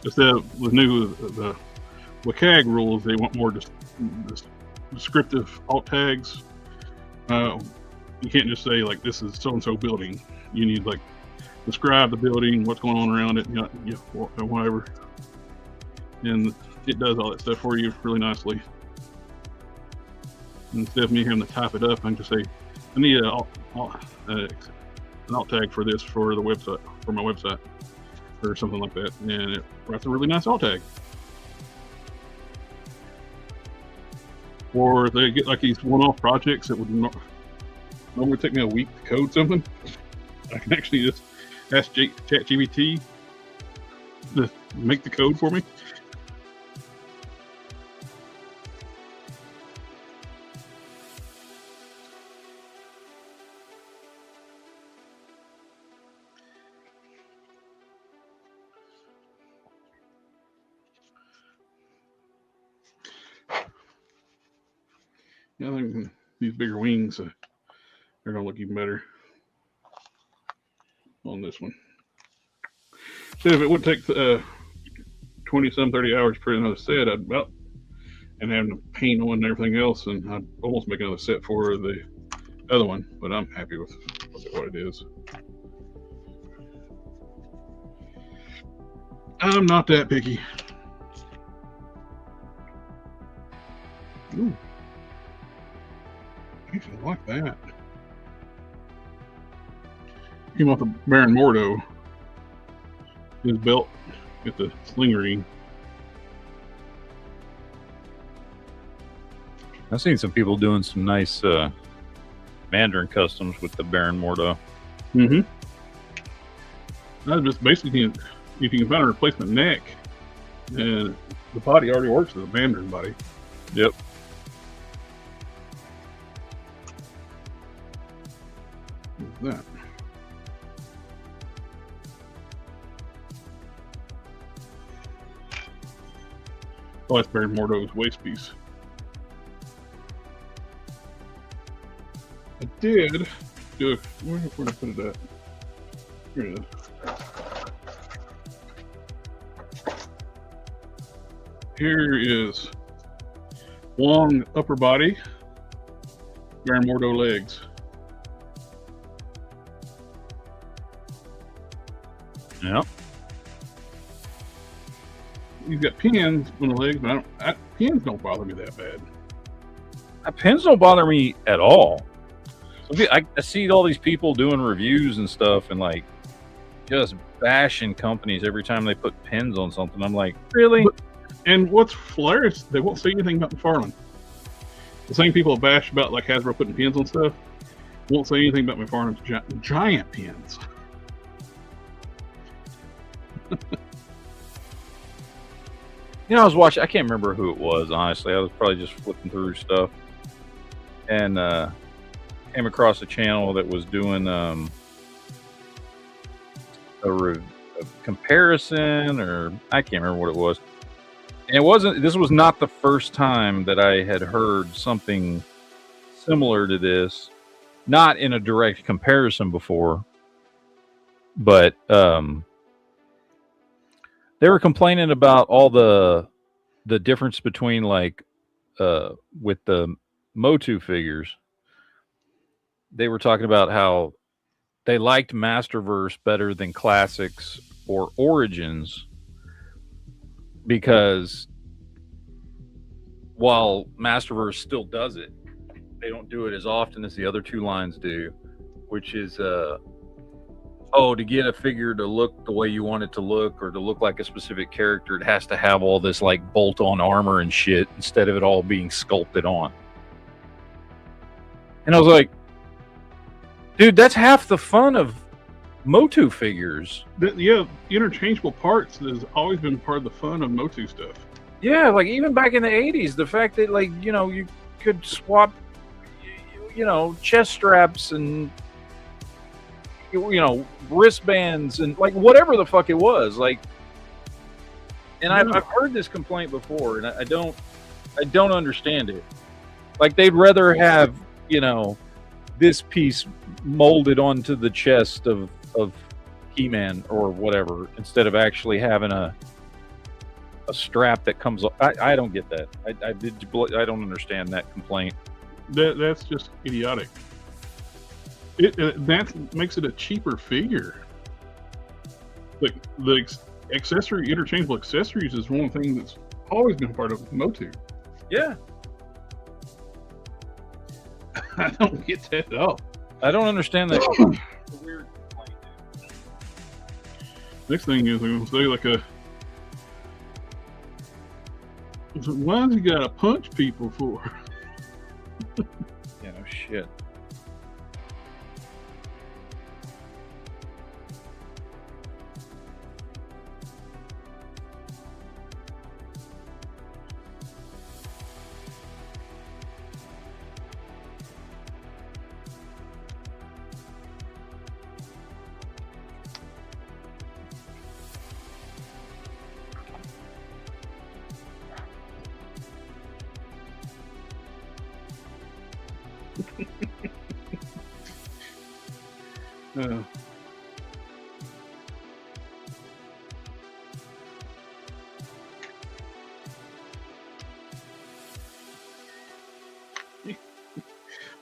Just with new the WCAG rules, they want more just descriptive alt tags. You can't just say like this is so and so building. You need like describe the building, what's going on around it, whatever. And it does all that stuff for you really nicely. Instead of me having to type it up, I can just say I need an alt tag for this for the website, for my website, or something like that, and it writes a really nice alt tag. Or if they get like these one-off projects that would normally take me a week to code something, I can actually just ask ChatGPT to make the code for me. I think these bigger wings, they're going to look even better on this one. So if it would take 20-some, 30 hours to print another set, I'd about, and having to paint on and everything else, and I'd almost make another set for the other one, but I'm happy with what it is. I'm not that picky. Ooh. I actually like that. Came off the Baron Mordo. His belt with the sling ring. I've seen some people doing some nice Mandarin customs with the Baron Mordo. Mm-hmm. That's just basically, if you can find a replacement neck, and the body already works as a Mandarin body. Yep. That. Oh, that's Baron Mordo's waist piece. I did do it. Where did I put it at? Here it is. Here is long upper body, Baron Mordo legs. Yep. You've got pins on the legs, but pins don't bother me that bad. Pins don't bother me at all. I see all these people doing reviews and stuff, and like just bashing companies every time they put pins on something. I'm like, really? And what's hilarious, they won't say anything about McFarlane. The same people that bash about like Hasbro putting pins on stuff won't say anything about McFarlane's giant pins. You know, I was watching, I can't remember who it was, honestly. I was probably just flipping through stuff and came across a channel that was doing a comparison, or I can't remember what it was. And this was not the first time that I had heard something similar to this, not in a direct comparison before, but they were complaining about all the difference between like with the MOTU figures. They were talking about how they liked Masterverse better than Classics or Origins because while Masterverse still does it, they don't do it as often as the other two lines do, which is to get a figure to look the way you want it to look or to look like a specific character, it has to have all this like bolt-on armor and shit instead of it all being sculpted on. And I was like, dude, that's half the fun of MOTU figures. Yeah, interchangeable parts has always been part of the fun of MOTU stuff. Yeah, like even back in the 80s, the fact that like, you know, you could swap, you know, chest straps and, you know, wristbands and like whatever the fuck it was, like. And I've heard this complaint before, and I don't understand it. Like they'd rather have, you know, this piece molded onto the chest of He-Man or whatever instead of actually having a strap that comes off. I don't get that. I don't understand that complaint. That's just idiotic. That makes it a cheaper figure. Like the interchangeable accessories is one thing that's always been part of MOTU. Yeah. I don't get that at all. I don't understand that. It's a weird complaint. Next thing is I'm gonna say like why has he got to punch people for? Yeah, no shit.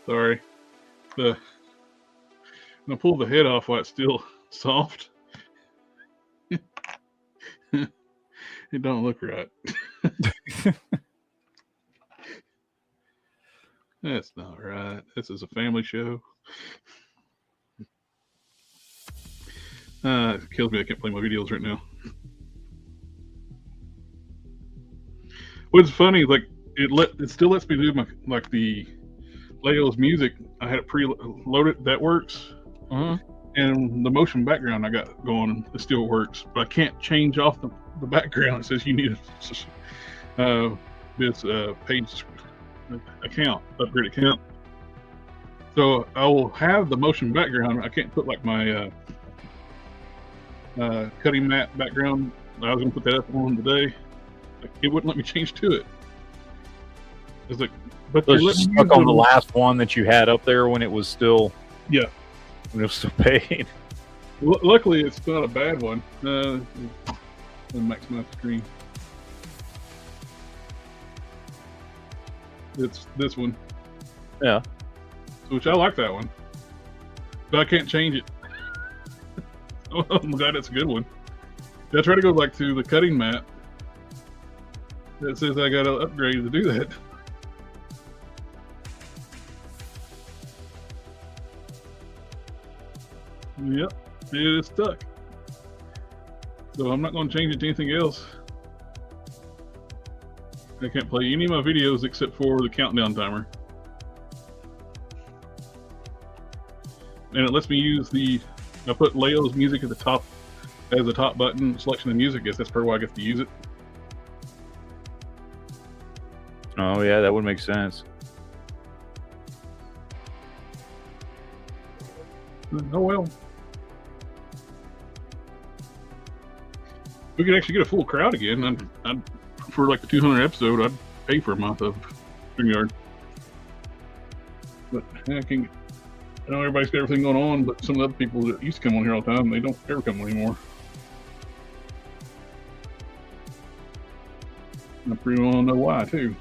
Sorry. I'm gonna pull the head off while it's still soft. It don't look right. That's not right. This is a family show. It kills me. I can't play my videos right now. What's funny, like it still lets me do the Leo's music. I had it pre-loaded. That works. And the motion background I got going, it still works, but I can't change off the background. It says you need this page upgrade account. So I will have the motion background. I can't put like my cutting mat background. I was gonna put that up on today. It wouldn't let me change to it. It's like, but they're stuck on the last one that you had up there when it was still when it was still paid. Luckily, it's not a bad one. Max my screen. It's this one. Yeah. Which I like that one, but I can't change it. Oh my god, that's a good one. I try to go back to the cutting mat. It says I got to upgrade to do that. Yep, it is stuck. So I'm not going to change it to anything else. I can't play any of my videos except for the countdown timer. And it lets me use I put Leo's music at the top as the top button selection of music. I guess that's probably why I get to use it. Oh yeah, that would make sense. Oh well. We could actually get a full crowd again. I'd for like the 200 episode, I'd pay for a month of StreamYard. But yeah, I know everybody's got everything going on, but some of the other people that used to come on here all the time, they don't ever come on anymore. I pretty well know why too.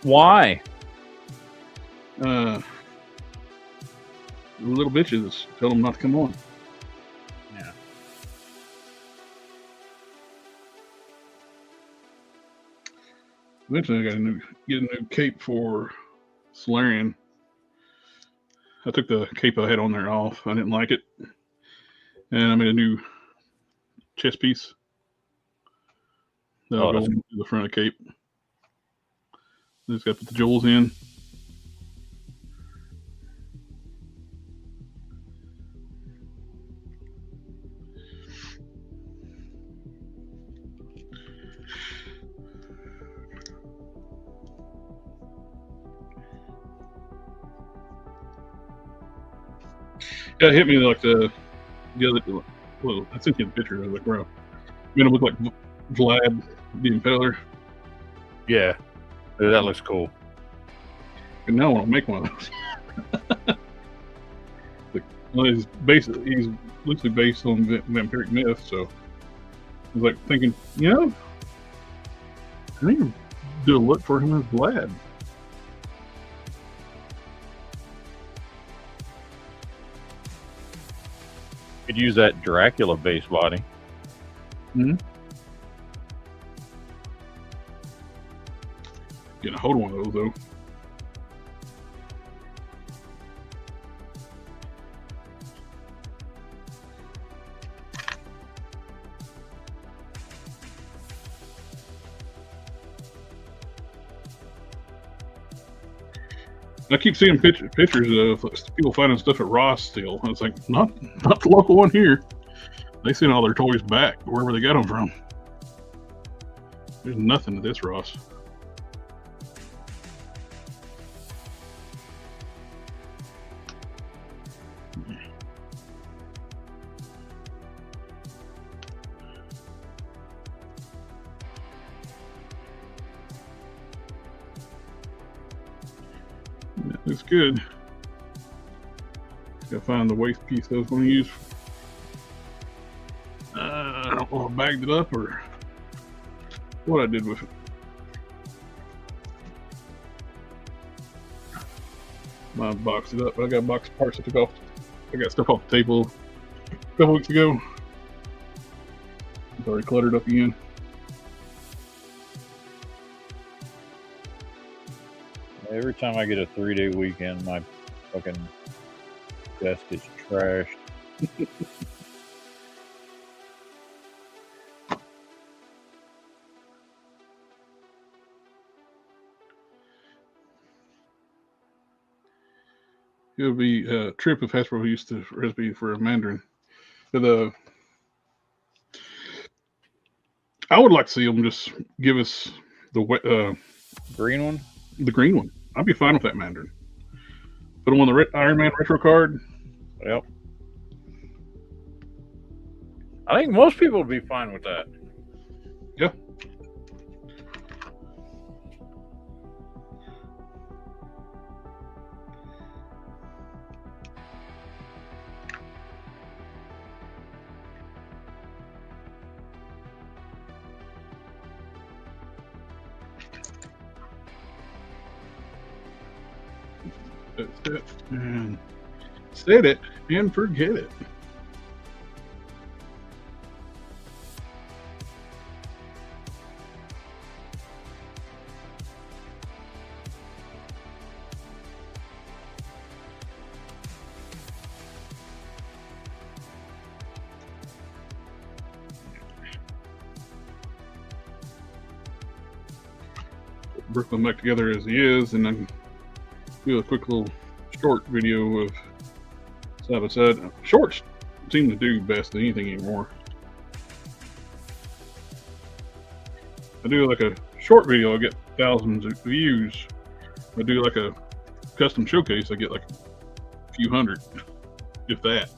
Why? The little bitches tell them not to come on. Yeah. Eventually, I got get a new cape for Solarian. I took the cape I had on there off. I didn't like it, and I made a new chest piece that'll go into the front of the cape. Just got to put the jewels in. Yeah, it hit me like the other. Well, I sent you the picture. I was like, bro, you're gonna look like Vlad the Impaler. Yeah, that looks cool. And now I want to make one of those. Well, he's loosely based on vampiric myth, so I was like thinking, I need to do a look for him as Vlad. Could use that Dracula base body. Mm-hmm. Getting a hold of one of those though. I keep seeing pictures of people finding stuff at Ross still. And it's like, not the local one here. They send all their toys back wherever they got them from. There's nothing at this Ross. That looks good. Gotta find the waste piece I was going to use. I don't know if I bagged it up or what I did with it. I boxed it up. I got box parts I took off. I got stuff off the table a couple weeks ago. It's already cluttered up again. Every time I get a 3-day weekend, my fucking desk is trashed. It would be a trip if Hasbro used the recipe for a Mandarin. I would like to see them just give us the Green one? The green one. I'd be fine with that Mandarin. Put them on the Iron Man retro card. Yep. I think most people would be fine with that. Yeah. That's it. And set it and forget it. Brooklyn back together as he is, and then do a quick little short video of side by side. Shorts seem to do best than anything anymore. I do like a short video, I get thousands of views. I do like a custom showcase, I get like a few hundred, if that.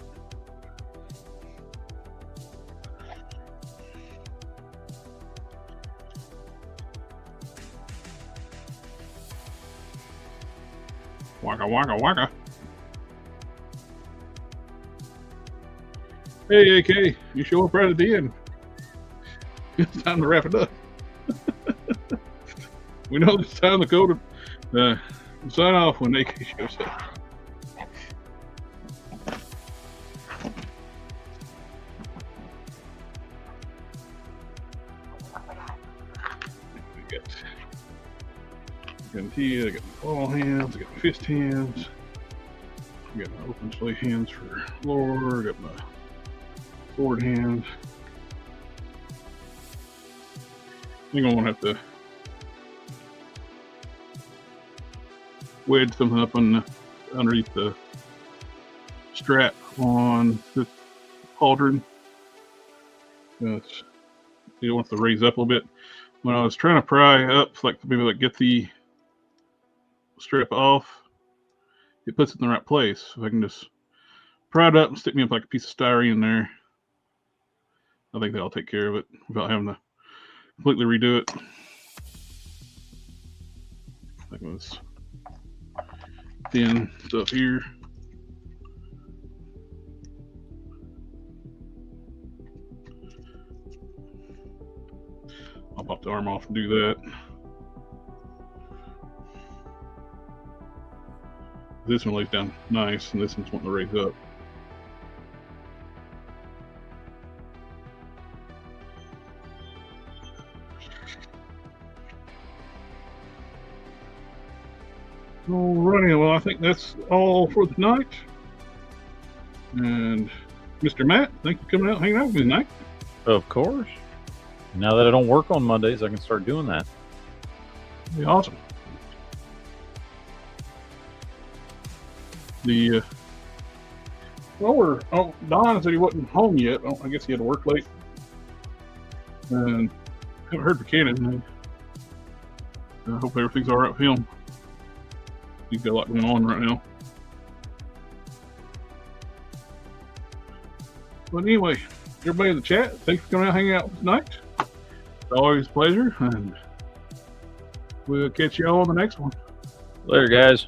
Waka waka waka. Hey AK, you show up right at the end. It's time to wrap it up. We know it's time to go to sign off when AK shows up. I got tea, I got my claw hands, I got my fist hands, I got my open slate hands for floor, I got my sword hands. I think I'm gonna have to wedge something up on underneath the strap on this pauldron. You want to raise up a little bit. When I was trying to pry up, like maybe like get the strip off, it puts it in the right place. If I can just pry it up and stick me up like a piece of styrene in there, I think that'll take care of it without having to completely redo it. Like this thin stuff here. I'll pop the arm off and do that. This one lays down nice, and this one's wanting to raise up. Alrighty, well, I think that's all for the night. And Mr. Matt, thank you for coming out and hanging out with me tonight. Of course. Now that I don't work on Mondays, I can start doing that. That'd be awesome. Don said he wasn't home yet. I guess he had to work late. And I haven't heard from Cannon. I hope everything's all right with him. He's got a lot going on right now. But anyway, everybody in the chat, thanks for coming out and hanging out tonight. It's always a pleasure, and we'll catch you all on the next one. Later, guys.